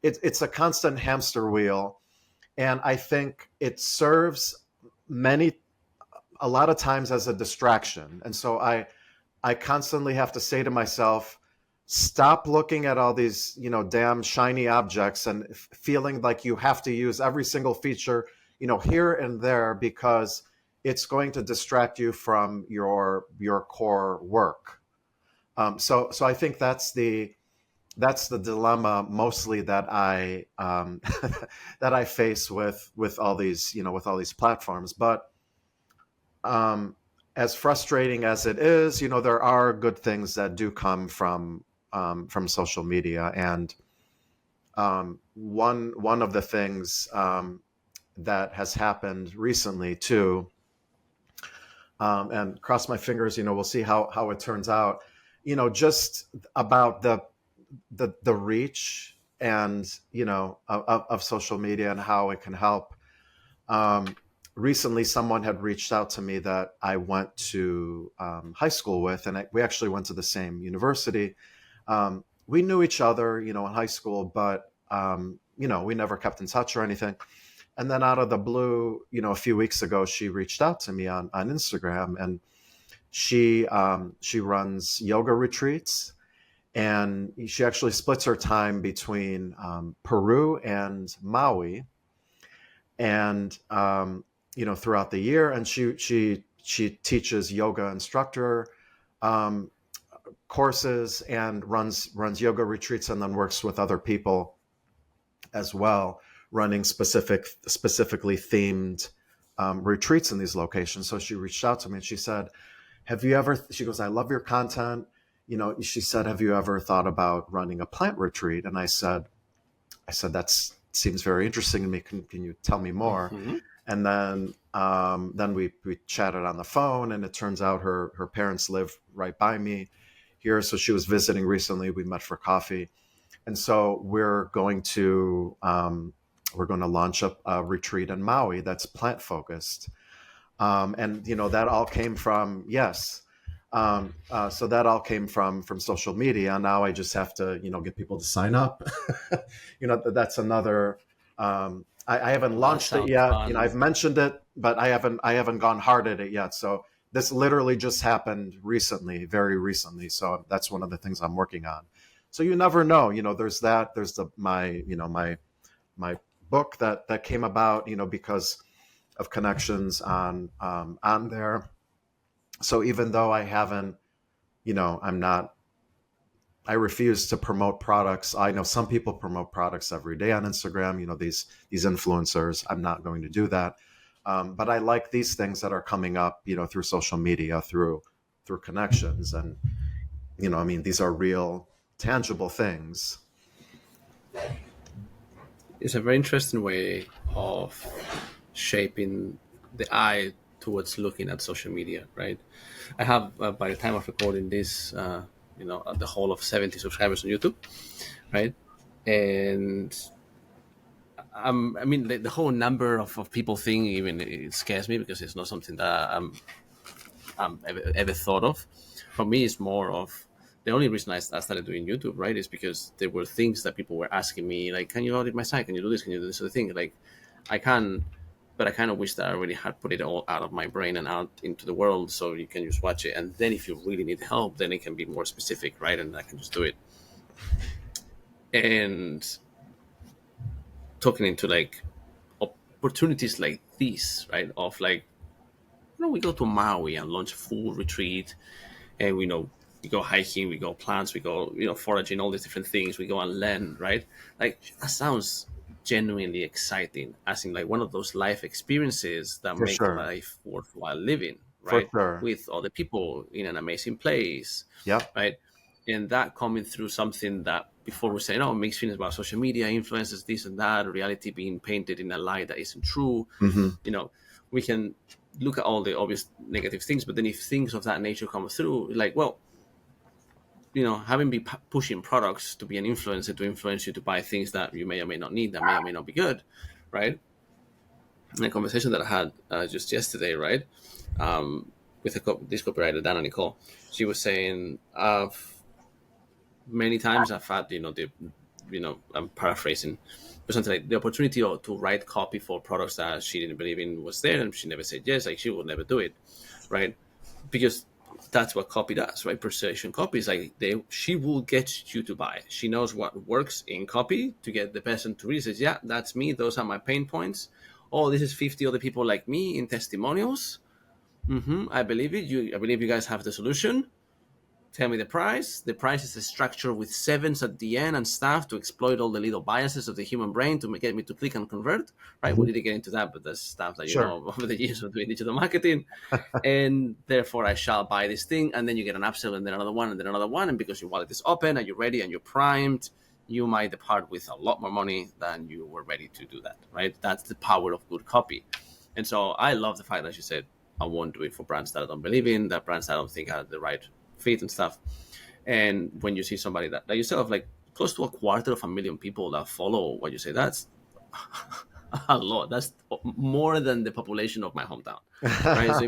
it's a constant hamster wheel, and I think it serves a lot of times as a distraction. And so I constantly have to say to myself, stop looking at all these, damn shiny objects and feeling like you have to use every single feature, here and there, because it's going to distract you from your core work. So I think that's the dilemma mostly that I that I face with all these, with all these platforms. But as frustrating as it is, there are good things that do come from social media. And one of the things that has happened recently too, and cross my fingers, we'll see how it turns out, just about the reach and, of social media and how it can help. Recently, someone had reached out to me that I went to high school with, and we actually went to the same university. We knew each other, in high school, but, we never kept in touch or anything. And then out of the blue, a few weeks ago, she reached out to me on Instagram, and she runs yoga retreats, and she actually splits her time between Peru and Maui. And, throughout the year, and she teaches yoga instructor courses and runs yoga retreats, and then works with other people as well. running specifically themed retreats in these locations. So she reached out to me and she said, have you ever, she goes, I love your content. You know, she said, have you ever thought about running a plant retreat? And I said, that seems very interesting to me. Can you tell me more? Mm-hmm. And then we chatted on the phone, and it turns out her parents live right by me here. So she was visiting recently. We met for coffee. And so we're going to launch a retreat in Maui that's plant focused. And you know, that all came from, yes. So that all came from social media. Now I just have to, you know, get people to sign up. You know, that's another. I haven't Well, that launched it sounds yet. You know, fun. I've mentioned it, but I haven't gone hard at it yet. So this literally just happened recently, very recently. So that's one of the things I'm working on. So you never know. You know, there's that. There's my book that came about. You know, because of connections on there. So even though I haven't, you know, I refuse to promote products. I know some people promote products every day on Instagram, you know, these influencers. I'm not going to do that. But I like these things that are coming up, you know, through social media, through connections. And, you know, I mean, these are real, tangible things. It's a very interesting way of shaping the eye towards looking at social media, right? I have, by the time of recording this, the whole of 70 subscribers on YouTube, right? And I mean, the whole number of people thing even it scares me because it's not something that I'm ever thought of. For me, it's more of the only reason I started doing YouTube, right, is because there were things that people were asking me, like, can you audit my site? Can you do this? Can you do this? So the thing, like, I can, but I kind of wish that I already had put it all out of my brain and out into the world so you can just watch it. And then if you really need help, then it can be more specific, right? And I can just do it. And talking into like opportunities like this, right? Of like, we go to Maui and launch a full retreat, and we go hiking, we go plants, we go foraging, all these different things. We go and learn, right? Like that sounds genuinely exciting, as in like one of those life experiences that For make sure. life worthwhile living, For right? sure. With other people in an amazing place, Yep. right? And that coming through something that before we say, mixed feelings about social media, influences, this and that, reality being painted in a light that isn't true. Hmm. We can look at all the obvious negative things, but then if things of that nature come through, like, well, having been pushing products to be an influencer to influence you to buy things that you may or may not need, that may or may not be good, right? In a conversation that I had just yesterday, right, with this copywriter, Dana Nicole, she was saying, many times I've had, I'm paraphrasing, but something like the opportunity to write copy for products that she didn't believe in was there, and she never said yes. Like she would never do it, right? Because that's what copy does, right? Persuasion copy is like she will get you to buy. She knows what works in copy to get the person to read. Says, yeah, that's me. Those are my pain points. Oh, this is 50 other people like me in testimonials. I believe it. I believe you guys have the solution. Tell me the price. The price is a structure with sevens at the end and stuff to exploit all the little biases of the human brain to get me to click and convert. Right? Hmm. We didn't get into that, but that's stuff that Sure. over the years of doing digital marketing. And therefore, I shall buy this thing, and then you get an upsell, and then another one, and then another one. And because your wallet is open and you're ready and you're primed, you might depart with a lot more money than you were ready to do that. Right? That's the power of good copy. And so I love the fact that she said, I won't do it for brands that I don't believe in, that brands that I don't think are the right fit and stuff. And when you see somebody that yourself, like close to 250,000 people that follow what you say, that's a lot. That's more than the population of my hometown, right? So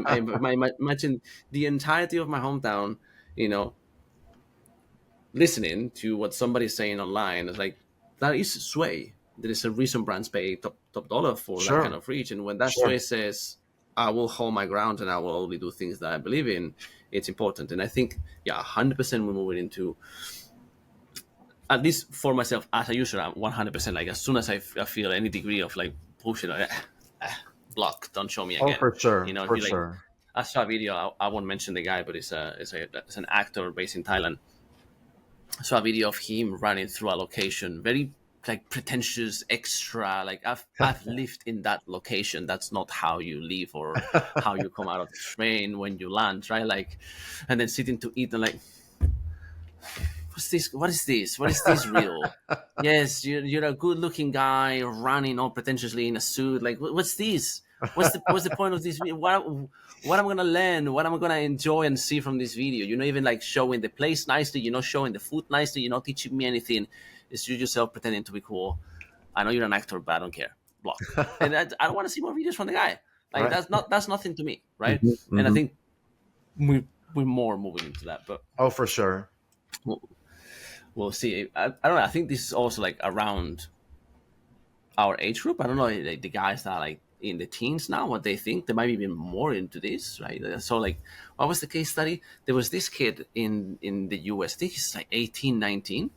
imagine the entirety of my hometown, listening to what somebody's saying online. It's like that is sway. There is a reason brands pay top dollar for that kind Sure. of reach, and when that sway Sure. says, I will hold my ground and I will only do things that I believe in, it's important. And I think, 100% we're moving into, at least for myself as a user, I'm 100%. Like as soon as I feel any degree of like bullshit, like, block, don't show me Oh, again. for sure. If For you like, sure. I saw a video. I won't mention the guy, but it's an actor based in Thailand. I saw a video of him running through a location, very like pretentious extra. Like I've lived in that location. That's not how you live or how you come out of the train when you land, right? Like, and then sitting to eat and like, what's this? What is this? What is this real? Yes, you're a good looking guy running all pretentiously in a suit. Like, what's this? What's the point of this video? What am I gonna learn? What am I gonna enjoy and see from this video? You're not even like showing the place nicely. You're not showing the food nicely. You're not teaching me anything. It's you yourself pretending to be cool. I know you're an actor, but I don't care. Block. And I don't want to see more videos from the guy. Like Right. that's nothing to me, right? And I Hmm. think we're more moving into that, but Oh, for sure. we'll, we'll see. I don't know. I think this is also like around our age group. I don't know, like the guys that are like in the teens now, what they think. They might be even more into this, right? So like, what was the case study? There was this kid in the US. I think he's like 18, 19.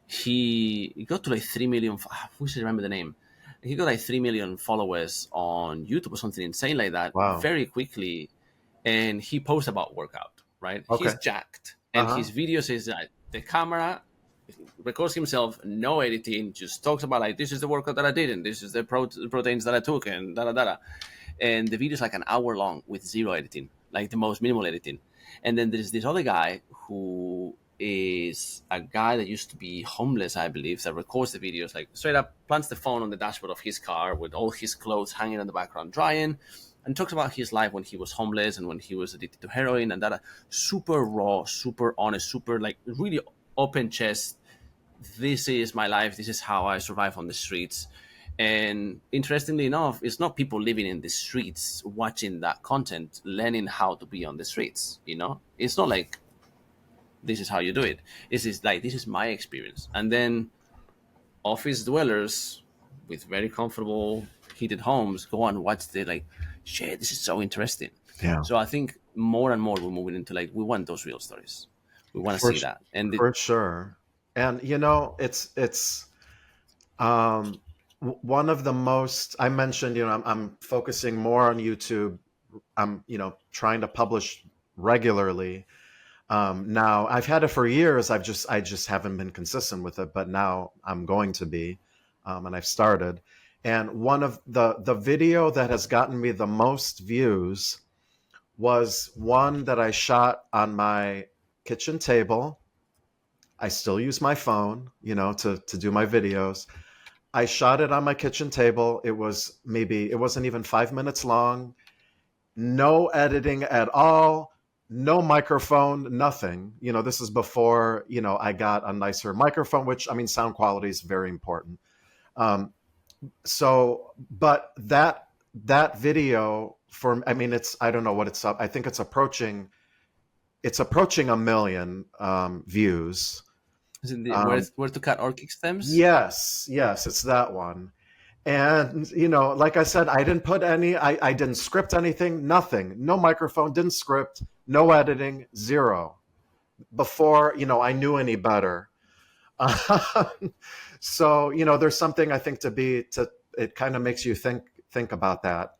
He got to like 3 million. I wish I remember the name. He got like 3 million followers on YouTube or something insane like that Wow. very quickly. And he posts about workout, right? Okay. He's jacked. And Uh-huh. his videos is that the camera records himself, no editing, just talks about like, this is the workout that I did and this is the proteins that I took and da da da. And the video is like an hour long with zero editing, like the most minimal editing. And then there's this other guy who is a guy that used to be homeless, I believe, that records the videos, like straight up plants the phone on the dashboard of his car with all his clothes hanging in the background drying, and talks about his life when he was homeless and when he was addicted to heroin and that. Super raw, super honest, super like really open chest. This is my life. This is how I survive on the streets. And interestingly enough, it's not people living in the streets watching that content, learning how to be on the streets. It's not like this is how you do it. It's just like this is my experience. And then office dwellers with very comfortable heated homes go and watch the like, shit, this is so interesting. Yeah. So I think more and more we're moving into like we want those real stories. We want to For see s- that. And for sure. And it's one of the most I mentioned, I'm focusing more on YouTube. I'm, trying to publish regularly. Now I've had it for years. I just haven't been consistent with it, but now I'm going to be, and I've started. And one of the video that has gotten me the most views was one that I shot on my kitchen table. I still use my phone, to do my videos. I shot it on my kitchen table. It wasn't even 5 minutes long. No editing at all. No microphone, nothing. This is before, I got a nicer microphone, which, I mean, sound quality is very important. Um, but that video I mean, I don't know what it's up. I think it's approaching 1 million views. is it the Um, where to cut orchic stems? yes, it's that one. And, like I said, I didn't script anything, nothing, no microphone, didn't script, no editing, zero. Before, I knew any better. So, there's something I think it kind of makes you think about that.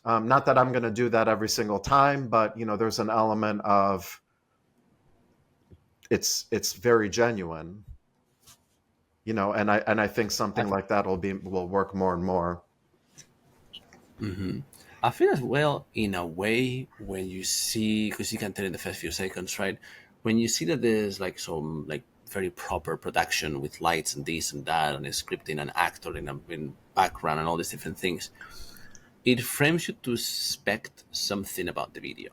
Not that I'm going to do that every single time, but, there's an element of it's very genuine, and I think something like that will work more and more. Mm-hmm. I feel as well in a way when you see, because you can tell in the first few seconds, right? When you see that there's like some like very proper production with lights and this and that and a scripting and actor in background and all these different things, it frames you to expect something about the video,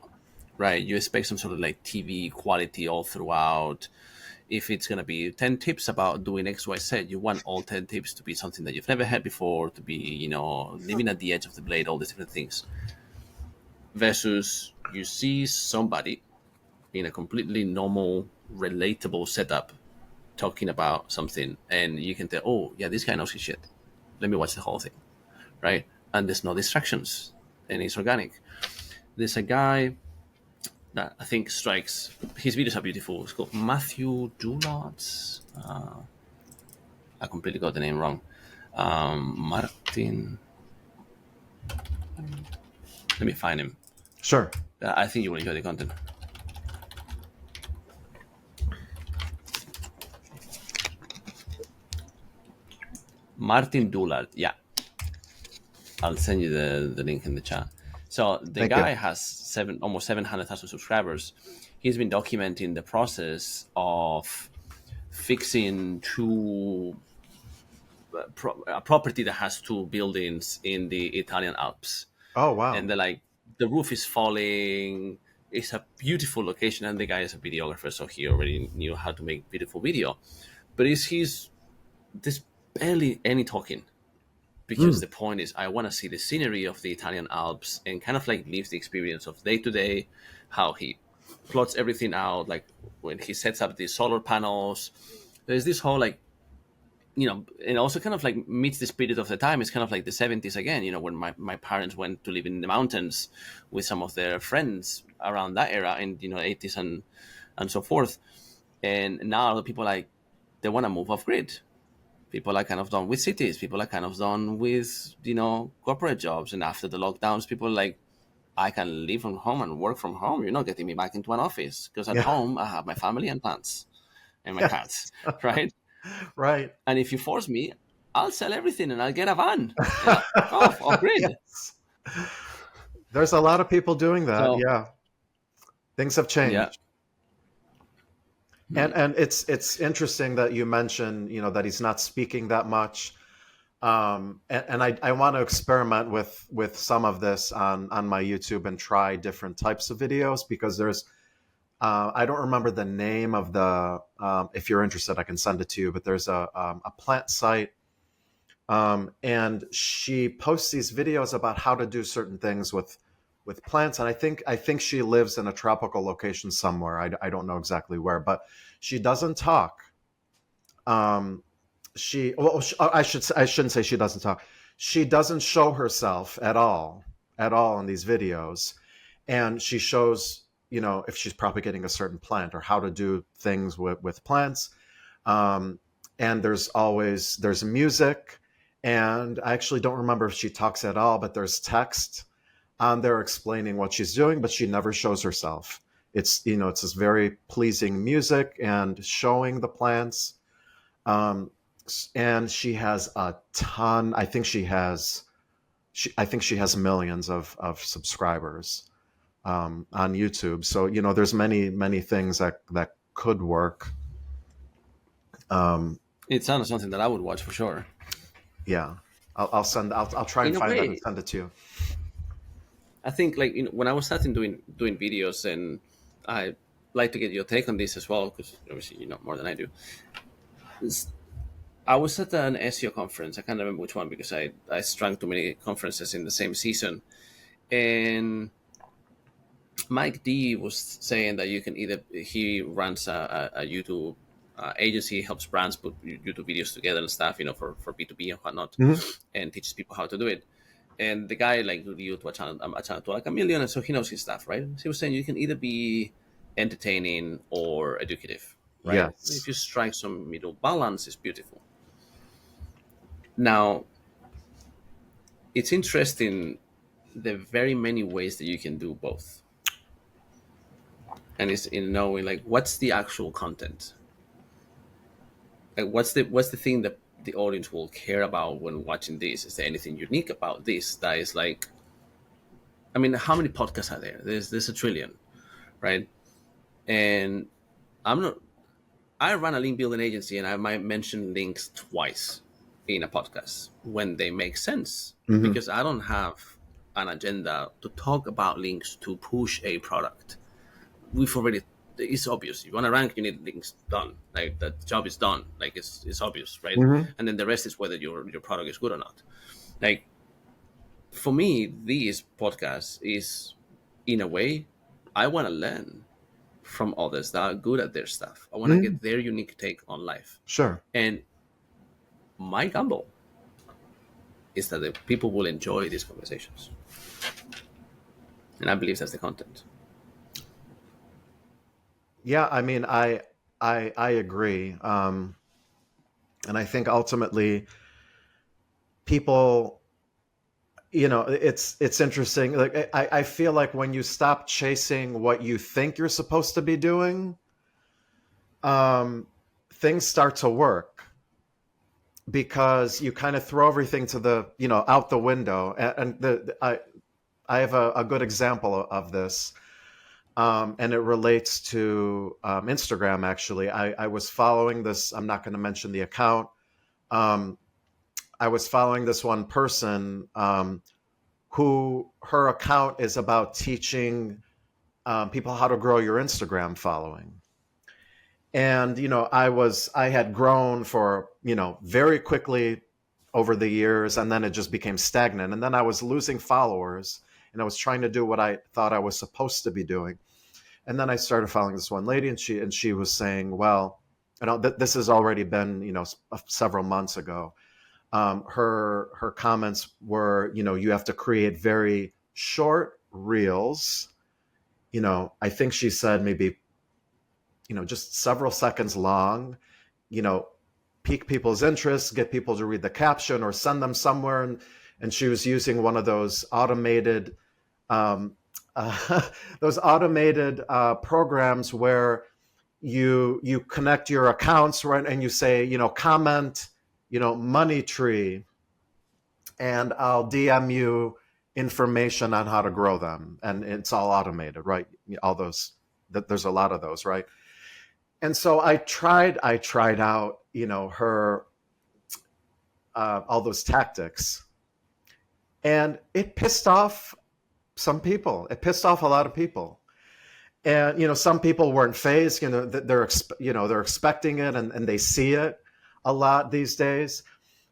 right? You expect some sort of like TV quality all throughout. If it's going to be 10 tips about doing XYZ, you want all 10 tips to be something that you've never had before, to be, living at the edge of the blade, all these different things. Versus you see somebody in a completely normal, relatable setup talking about something, and you can tell, oh, yeah, this guy knows his shit. Let me watch the whole thing, right? And there's no distractions, and it's organic. There's a guy that I think strikes. His videos are beautiful. It's called Matthew Doulards. I completely got the name wrong. Martin. Let me find him. Sure. I think you will enjoy the content. Martin Dullard. Yeah, I'll send you the link in the chat. So the Thank you. guy has almost 700,000 subscribers. He's been documenting the process of fixing a property that has two buildings in the Italian Alps, Oh, wow. and they're like, the roof is falling. It's a beautiful location, and the guy is a videographer, so he already knew how to make beautiful video. But there's barely any talking, because the point is, I want to see the scenery of the Italian Alps and kind of like live the experience of day to day, how he plots everything out, like when he sets up the solar panels. There's this whole like, and also kind of like meets the spirit of the time. It's kind of like the 70s again, when my parents went to live in the mountains with some of their friends around that era in, 80s and so forth. And now people like, they want to move off grid. People are kind of done with cities. People are kind of done with, corporate jobs. And after the lockdowns, people are like, I can live from home and work from home. You're not getting me back into an office, because at home I have my family and plants and my cats, right? Right. And if you force me, I'll sell everything and I'll get a van. Yeah, off grid. Yes. There's a lot of people doing that. So, Yeah. Things have changed. yeah. And it's interesting that you mentioned, that he's not speaking that much. And I want to experiment with some of this on my YouTube and try different types of videos, because there's I don't remember the name of the if you're interested, I can send it to you, but there's a plant site, and she posts these videos about how to do certain things with plants. And I think she lives in a tropical location somewhere. I don't know exactly where, but she doesn't talk. I shouldn't say she doesn't talk. She doesn't show herself at all in these videos, and she shows, if she's propagating a certain plant or how to do things with plants. And there's music, and I actually don't remember if she talks at all, but there's text on there explaining what she's doing, but she never shows herself. It's this very pleasing music and showing the plants. And she has a ton. I think she has millions of subscribers on YouTube. So there's many things that could work. It sounds something that I would watch for sure. Yeah, I'll try and find that and send it to you. I think like when I was starting doing videos, and I like to get your take on this as well, because obviously you know more than I do. I was at an SEO conference. I can't remember which one, because I sprang too many conferences in the same season. And Mike D was saying that you can he runs a YouTube agency, helps brands put YouTube videos together and stuff, for B2B and whatnot, and teaches people how to do it. And the guy like reviewed to a channel to like 1 million, and so he knows his stuff, right? So he was saying you can either be entertaining or educative, right? Yes. If you strike some middle balance, it's beautiful. Now, it's interesting the very many ways that you can do both, and it's in knowing like what's the actual content, like what's the thing that the audience will care about when watching this. Is there anything unique about this that is like, I mean, how many podcasts are there? There's a trillion, right? And I run a link building agency, and I might mention links twice in a podcast when they make sense, because I don't have an agenda to talk about links to push a product. It's obvious. You want to rank, you need links done. Like that job is done. Like it's obvious, right? And then the rest is whether your product is good or not. Like for me, this podcast is, in a way, I want to learn from others that are good at their stuff. I want to get their unique take on life. Sure. And my gamble is that the people will enjoy these conversations. And I believe that's the content. Yeah, I mean, I agree, and I think ultimately, people, it's interesting. Like I feel like when you stop chasing what you think you're supposed to be doing, things start to work. because you kind of throw everything to the, out the window. I have a good example of this. And it relates to Instagram, actually. I was following this, I'm not going to mention the account. Um, I was following this one person who her account is about teaching people how to grow your Instagram following. And, I had grown for, very quickly over the years, and then it just became stagnant. And then I was losing followers, and I was trying to do what I thought I was supposed to be doing. And then I started following this one lady, and she was saying, well, this has already been, several months ago. Her comments were, you have to create very short reels. I think she said maybe, just several seconds long, pique people's interest, get people to read the caption or send them somewhere. And she was using one of those automated programs where you connect your accounts, right, and you say, comment, money tree, and I'll DM you information on how to grow them, and it's all automated, right? All those, there's a lot of those, right? And so I tried out, her all those tactics, and it pissed off some people. It pissed off a lot of people. And, some people weren't phased, they're expecting it, and they see it a lot these days.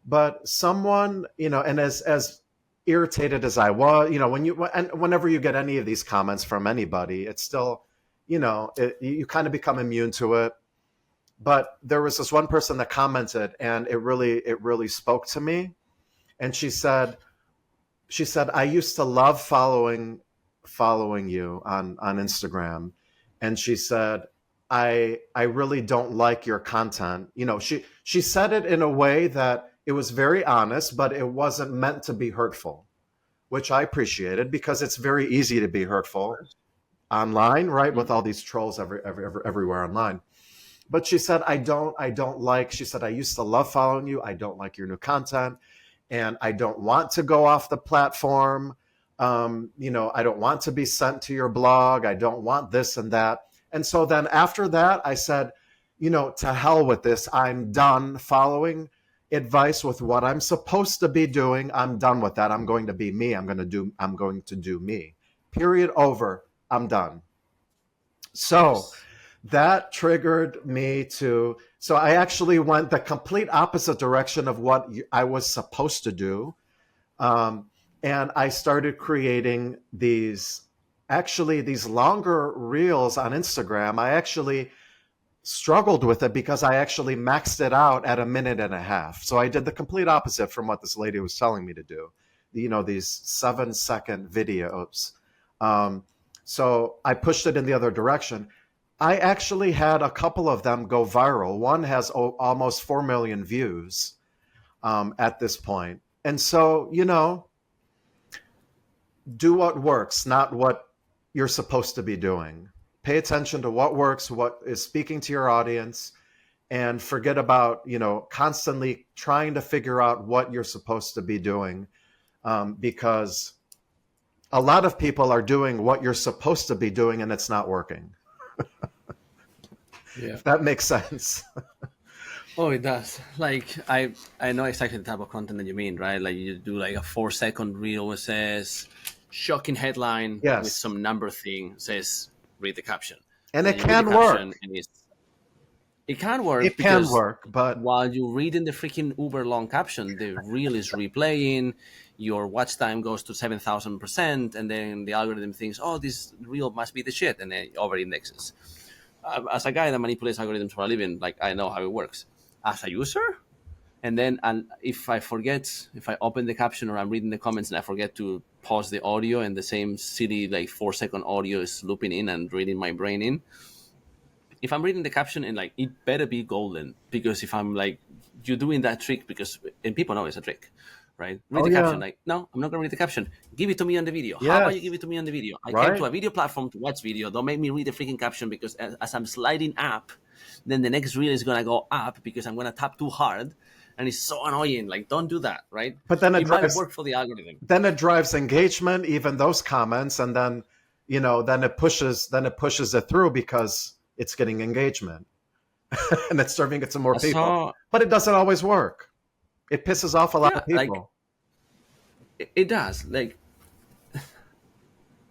But someone, and as irritated as I was, whenever you get any of these comments from anybody, it's still, you kind of become immune to it. But there was this one person that commented, and it really spoke to me. And she said, I used to love following you on Instagram. And she said, I really don't like your content. She said it in a way that it was very honest, but it wasn't meant to be hurtful, which I appreciated, because it's very easy to be hurtful online, right? With all these trolls everywhere online. But she said, I don't like, she said, I used to love following you. I don't like your new content, and I don't want to go off the platform. I don't want to be sent to your blog. I don't want this and that. And so then after that, I said, to hell with this. I'm done following advice with what I'm supposed to be doing. I'm done with that. I'm going to be me. I'm going to do me. Period. Over. I'm done. So that triggered me to, so I actually went the complete opposite direction of what I was supposed to do. And I started creating these longer reels on Instagram. I actually struggled with it because I actually maxed it out at 1.5 minutes. So I did the complete opposite from what this lady was telling me to do. These 7-second videos. So I pushed it in the other direction. I actually had a couple of them go viral. One has almost 4 million views at this point. And so, do what works, not what you're supposed to be doing. Pay attention to what works, what is speaking to your audience, and forget about, constantly trying to figure out what you're supposed to be doing, because a lot of people are doing what you're supposed to be doing and it's not working. Yeah. If that makes sense. Oh, it does. Like, I know exactly the type of content that you mean, right? Like, you do like a 4-second reel that says shocking headline with some number thing, says read the caption. And it can work. It can work. It can work, but while you're reading the freaking uber long caption, the reel is replaying, your watch time goes to 7,000%, and then the algorithm thinks, oh, this reel must be the shit, and then over indexes. As a guy that manipulates algorithms for a living, like, I know how it works. As a user, and then if I open the caption or I'm reading the comments and I forget to pause the audio, and the same silly like 4-second audio is looping in and reading my brain in. If I'm reading the caption, and like, it better be golden, because if I'm like, you're doing that trick and people know it's a trick, right? Read the caption. Like, no, I'm not gonna read the caption. Give it to me on the video. How about you give it to me on the video? I came to a video platform to watch video. Don't make me read the freaking caption, because as I'm sliding up, then the next reel is gonna go up because I'm gonna tap too hard, and it's so annoying. Like, don't do that, right? But then It might work for the algorithm. then it drives engagement, even those comments, and then then it pushes it through because it's getting engagement and it's serving it to more people. But it doesn't always work. It pisses off a lot of people. Like, it does. Like,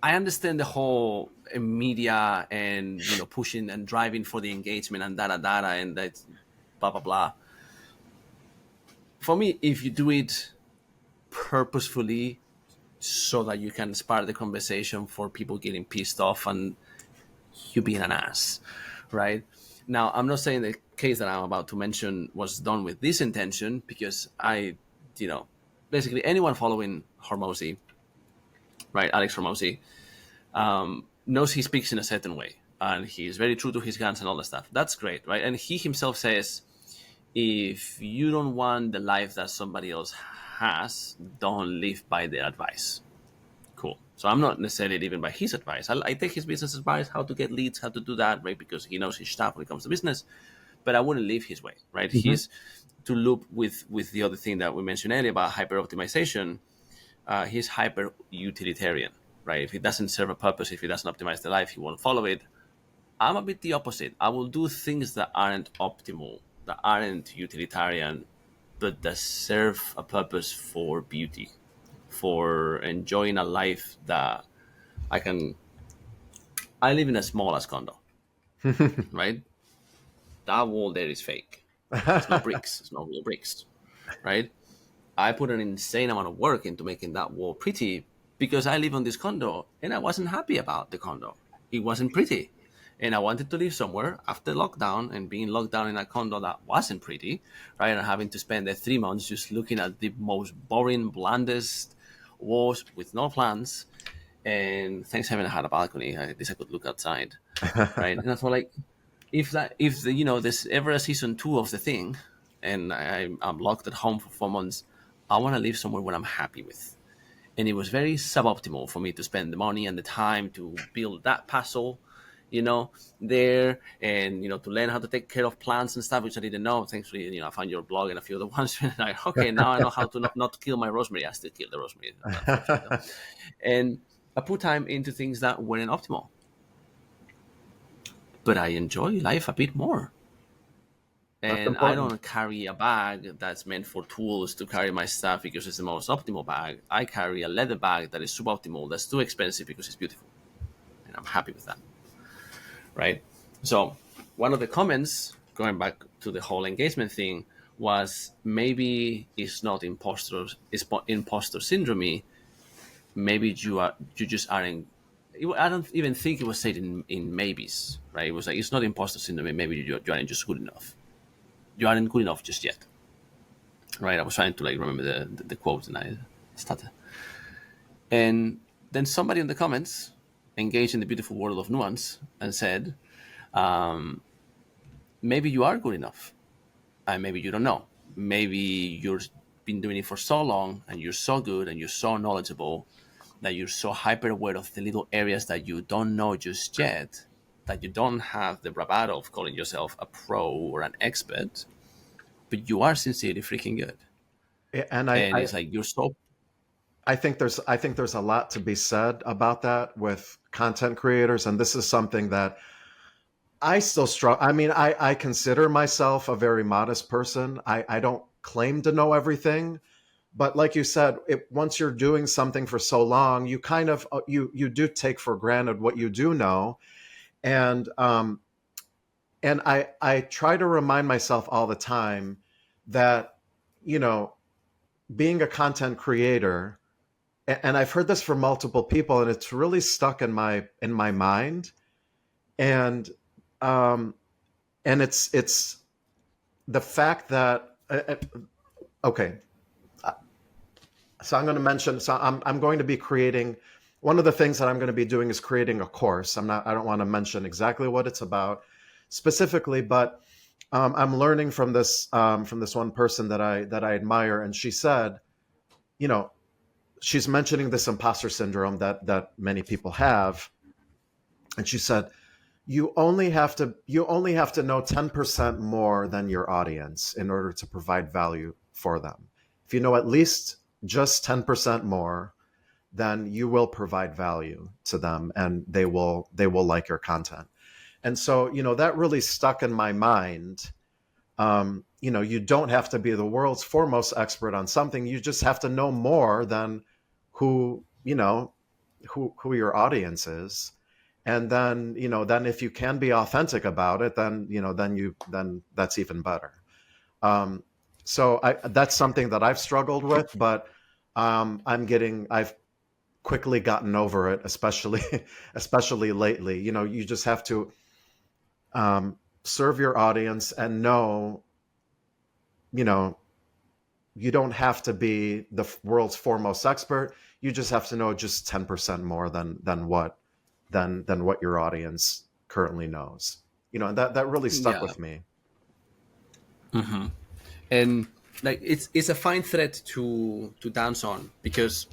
I understand the whole media and pushing and driving for the engagement and data and that blah blah blah. For me, if you do it purposefully so that you can spark the conversation for people getting pissed off and you being an ass, right? Now, I'm not saying the case that I'm about to mention was done with this intention, because basically anyone following Hormozy, right, Alex Hormozy, knows he speaks in a certain way and he's very true to his guns and all that stuff. That's great, right? And he himself says, if you don't want the life that somebody else has, don't live by their advice. Cool. So I'm not necessarily living by his advice. I take his business advice, how to get leads, how to do that, right? Because he knows his stuff when it comes to business, but I wouldn't live his way, right? Mm-hmm. He's to loop with the other thing that we mentioned earlier about hyper optimization. He's hyper utilitarian, right? If it doesn't serve a purpose, if it doesn't optimize the life, he won't follow it. I'm a bit the opposite. I will do things that aren't optimal, that aren't utilitarian, but that serve a purpose for beauty, for enjoying a life that I live in a small ass condo, right? That wall there is fake. It's not bricks. It's not real bricks, right? I put an insane amount of work into making that wall pretty because I live on this condo and I wasn't happy about the condo. It wasn't pretty. And I wanted to live somewhere after lockdown, and being locked down in a condo that wasn't pretty, right? And having to spend the 3 months just looking at the most boring, blandest walls with no plants. And thanks heaven I had a balcony. At least I could look outside, right? And I thought, like, if there's ever a season 2 of the thing, and I'm locked at home for 4 months, I want to live somewhere where I'm happy with. And it was very suboptimal for me to spend the money and the time to build that puzzle, there, and to learn how to take care of plants and stuff, which I didn't know. Thankfully, I found your blog and a few other ones. Like, okay, now I know how to not kill my rosemary. I still kill the rosemary, and I put time into things that weren't optimal. But I enjoy life a bit more. And I don't carry a bag that's meant for tools to carry my stuff because it's the most optimal bag. I carry a leather bag that is suboptimal, that's too expensive because it's beautiful. And I'm happy with that. Right? So one of the comments, going back to the whole engagement thing, was maybe it's not imposter syndrome. Maybe you just aren't. I don't even think it was said in maybes, right? It was like, it's not imposter syndrome. Maybe you aren't just good enough. You aren't good enough just yet, right? I was trying to remember the quote and I started. And then somebody in the comments engaged in the beautiful world of nuance and said, maybe you are good enough, and maybe you don't know. Maybe you've been doing it for so long and you're so good and you're so knowledgeable that you're so hyper aware of the little areas that you don't know just yet, that you don't have the bravado of calling yourself a pro or an expert, but you are sincerely freaking good. And it's like, you're so. I think there's a lot to be said about that with content creators, and this is something that I still struggle. I mean, I consider myself a very modest person. I don't claim to know everything, but like you said, once you're doing something for so long, you kind of you do take for granted what you do know, and I try to remind myself all the time that being a content creator. And I've heard this from multiple people, and it's really stuck in my mind. And it's the fact that okay. So I'm going to mention. So I'm going to be creating. One of the things that I'm going to be doing is creating a course. I don't want to mention exactly what it's about specifically, but I'm learning from this one person that I admire, and she said, she's mentioning this imposter syndrome that many people have. And she said, you only have to know 10% more than your audience in order to provide value for them. If you know at least just 10% more, then you will provide value to them, and they will like your content. And so, that really stuck in my mind. You don't have to be the world's foremost expert on something. You just have to know more than who, who your audience is. And then if you can be authentic about it, then that's even better. Um, so that's something that I've struggled with, but I've quickly gotten over it, especially especially lately. You just have to serve your audience and know, you know, you don't have to be the world's foremost expert. You just have to know just 10% more than what your audience currently knows. And that really stuck Yeah. with me. And like it's a fine thread to dance on, because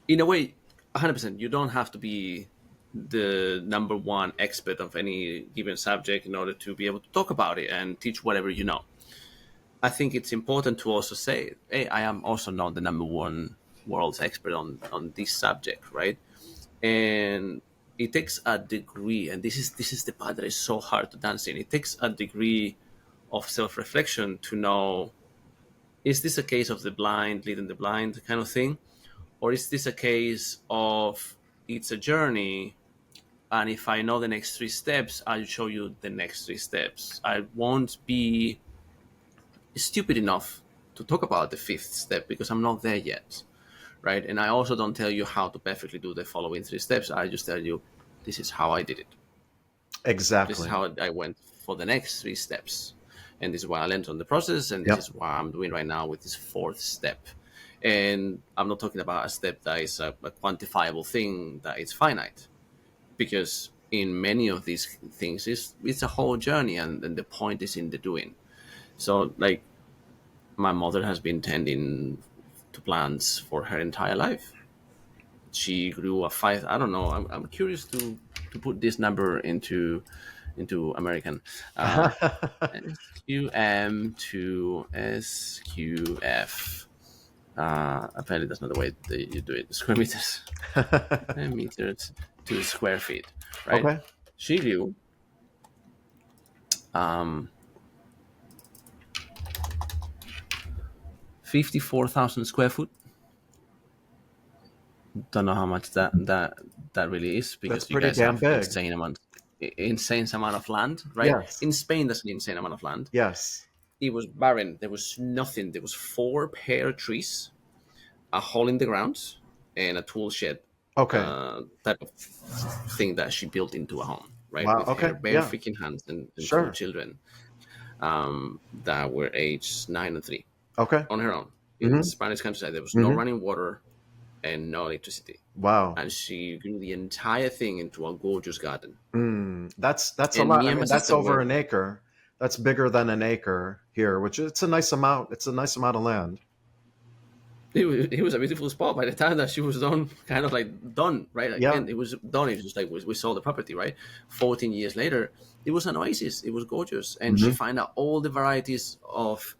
in a way, 100%, you don't have to be the number one expert of any given subject in order to be able to talk about it and teach whatever you know. I think it's important to also say, hey, I am also not the number one world's expert on this subject, right? And it takes a degree, and this is the part that is so hard to dance in. It takes a degree of self-reflection to know, is this a case of the blind leading the blind kind of thing, or is this a case of it's a journey, and if I know the next three steps, I'll show you the next three steps. I won't be stupid enough to talk about the fifth step because I'm not there yet, right? And I also don't tell you how to perfectly do the following three steps. I just tell you, this is how I did it. This is Exactly. how I went for the next three steps. And this is what I learned on the process. And this Yep. is what I'm doing right now with this fourth step. And I'm not talking about a step that is a quantifiable thing that is finite, because in many of these things, it's a whole journey, and the point is in the doing. So, like, my mother has been tending to plants for her entire life. She grew a five. I don't know. I'm curious to put this number into American. SQM to SQF. Apparently, that's not the way that you do it. Square meters, meters to square feet, right? Okay. She grew 54,000 square foot. Don't know how much that really is, That's because you pretty guys damn have big. insane amount of land, right? Yes. In Spain, there's an insane amount of land. Yes. It was barren. There was nothing. There was four pear trees, a hole in the ground, and a tool shed Okay. type of thing that she built into a home, right? Wow. With her Okay. bare Yeah. freaking hands, and two Sure. children that were aged 9 and 3 Okay. on her own in Hmm. Spanish countryside. There was no Hmm. running water and no electricity. Wow. And she grew the entire thing into a gorgeous garden. That's a And lot. me I and my mean, that's sister over were, an acre. That's bigger than an acre here, which it's a nice amount. It's a nice amount of land. it was a beautiful spot. By the time that she was done, kind of like done, right? Yeah. Again, it was done. It was just like we sold the property, right? 14 years later, it was an oasis. It was gorgeous. And she Hmm. found out all the varieties of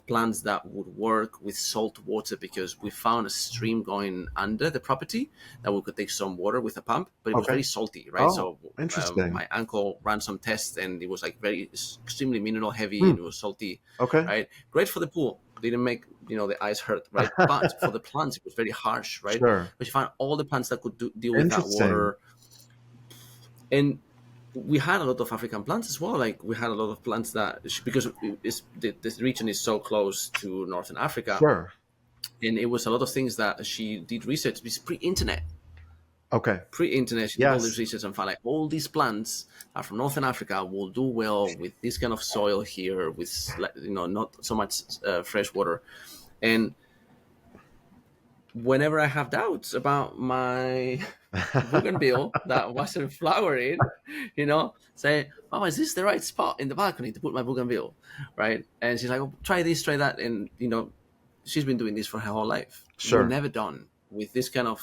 plants that would work with salt water, because we found a stream going under the property that we could take some water with a pump, but it was Okay. very salty, right? Oh, So interesting. my uncle ran some tests, and it was like very extremely mineral heavy, Hmm. and it was salty, Okay. right? Great for the pool. Didn't make the ice hurt, right? But for the plants, it was very harsh, right? Sure. But you found all the plants that could deal with that Interesting. water. And we had a lot of African plants as well. Like, we had a lot of plants that, because this region is so close to Northern Africa, Sure. and it was a lot of things that she did research. It's Okay. pre-internet. She did all this Yes. research and found like all these plants are from Northern Africa, will do well with this kind of soil here, with not so much fresh water. And whenever I have doubts about my bougainville that wasn't flowering, say, "Oh, is this the right spot in the balcony to put my bougainville?" Right? And she's like, "Oh, try this, try that," and she's been doing this for her whole life. We're Sure. never done with this kind of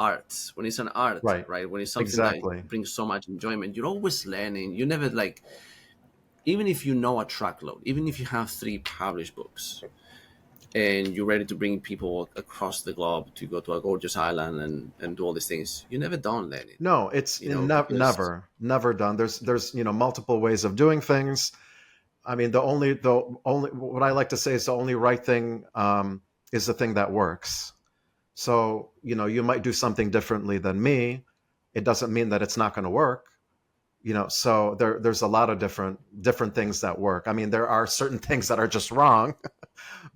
art, when it's an art, Right. right? When it's something that Exactly. brings so much enjoyment, you're always learning. You never like, even if you know a truckload, even if you have 3 published books, and you're ready to bring people across the globe to go to a gorgeous island and do all these things, you're never done learning, No, it's because never done. There's multiple ways of doing things. I mean, the only what I like to say is the only right thing is the thing that works. So you might do something differently than me. It doesn't mean that it's not going to work. So there's a lot of different things that work. I mean, there are certain things that are just wrong,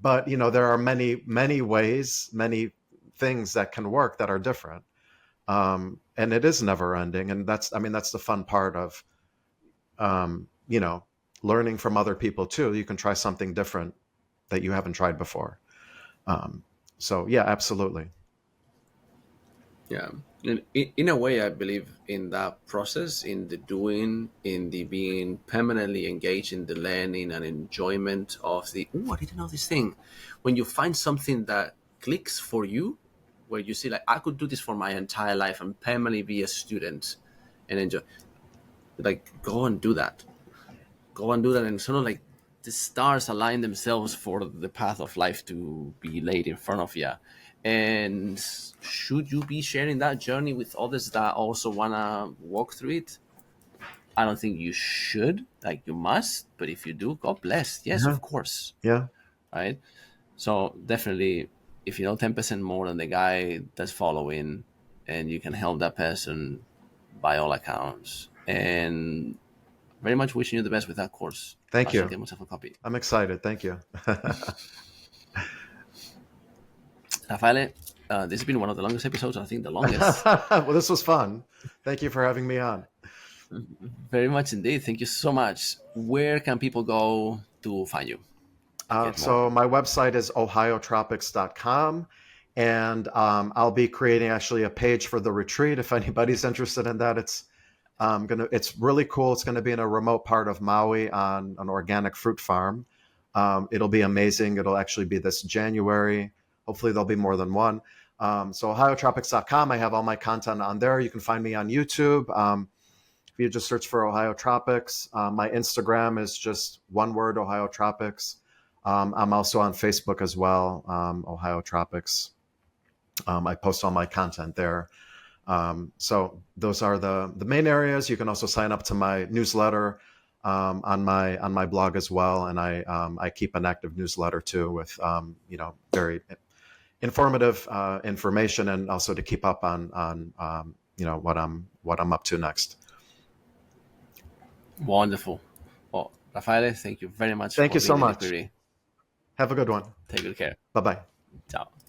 but there are many ways, many things that can work that are different. And it is never ending, and that's the fun part of um, you know learning from other people too. You can try something different that you haven't tried before. um, so yeah, absolutely. yeah. And in a way, I believe in that process, in the doing, in the being permanently engaged in the learning and enjoyment of the, oh, I didn't know this thing. When you find something that clicks for you, where you see, like, I could do this for my entire life and permanently be a student and enjoy, like, go and do that. Go and do that. And sort of like the stars align themselves for the path of life to be laid in front of you. And should you be sharing that journey with others that also want to walk through it? I don't think you should, like, you must, but if you do, God bless. Yes, Yeah, of course. yeah, Right. So definitely, if you know 10% more than the guy that's following, and you can help that person by all accounts, and very much wishing you the best with that course. I thank shall you. get myself a copy. I'm excited. Thank you. Raffaele, this has been one of the longest episodes. I think the longest. Well, this was fun. Thank you for having me on. Very much indeed. Thank you so much. Where can people go to find you and get more? So my website is ohiotropics.com, and I'll be creating actually a page for the retreat if anybody's interested in that. It's really cool. It's gonna be in a remote part of Maui on an organic fruit farm. It'll be amazing. It'll actually be this January. Hopefully there'll be more than one. So ohiotropics.com. I have all my content on there. You can find me on YouTube. If you just search for Ohio Tropics. My Instagram is just one word, Ohio Tropics. I'm also on Facebook as well, Ohio Tropics. I post all my content there. So those are the main areas. You can also sign up to my newsletter on my blog as well, and I keep an active newsletter too with very informative information, and also to keep up on what I'm up to next. Wonderful. Well, Raffaele, thank you very much Thank for you so being in the much. query. Have a good one. Take good care. Bye bye. Ciao.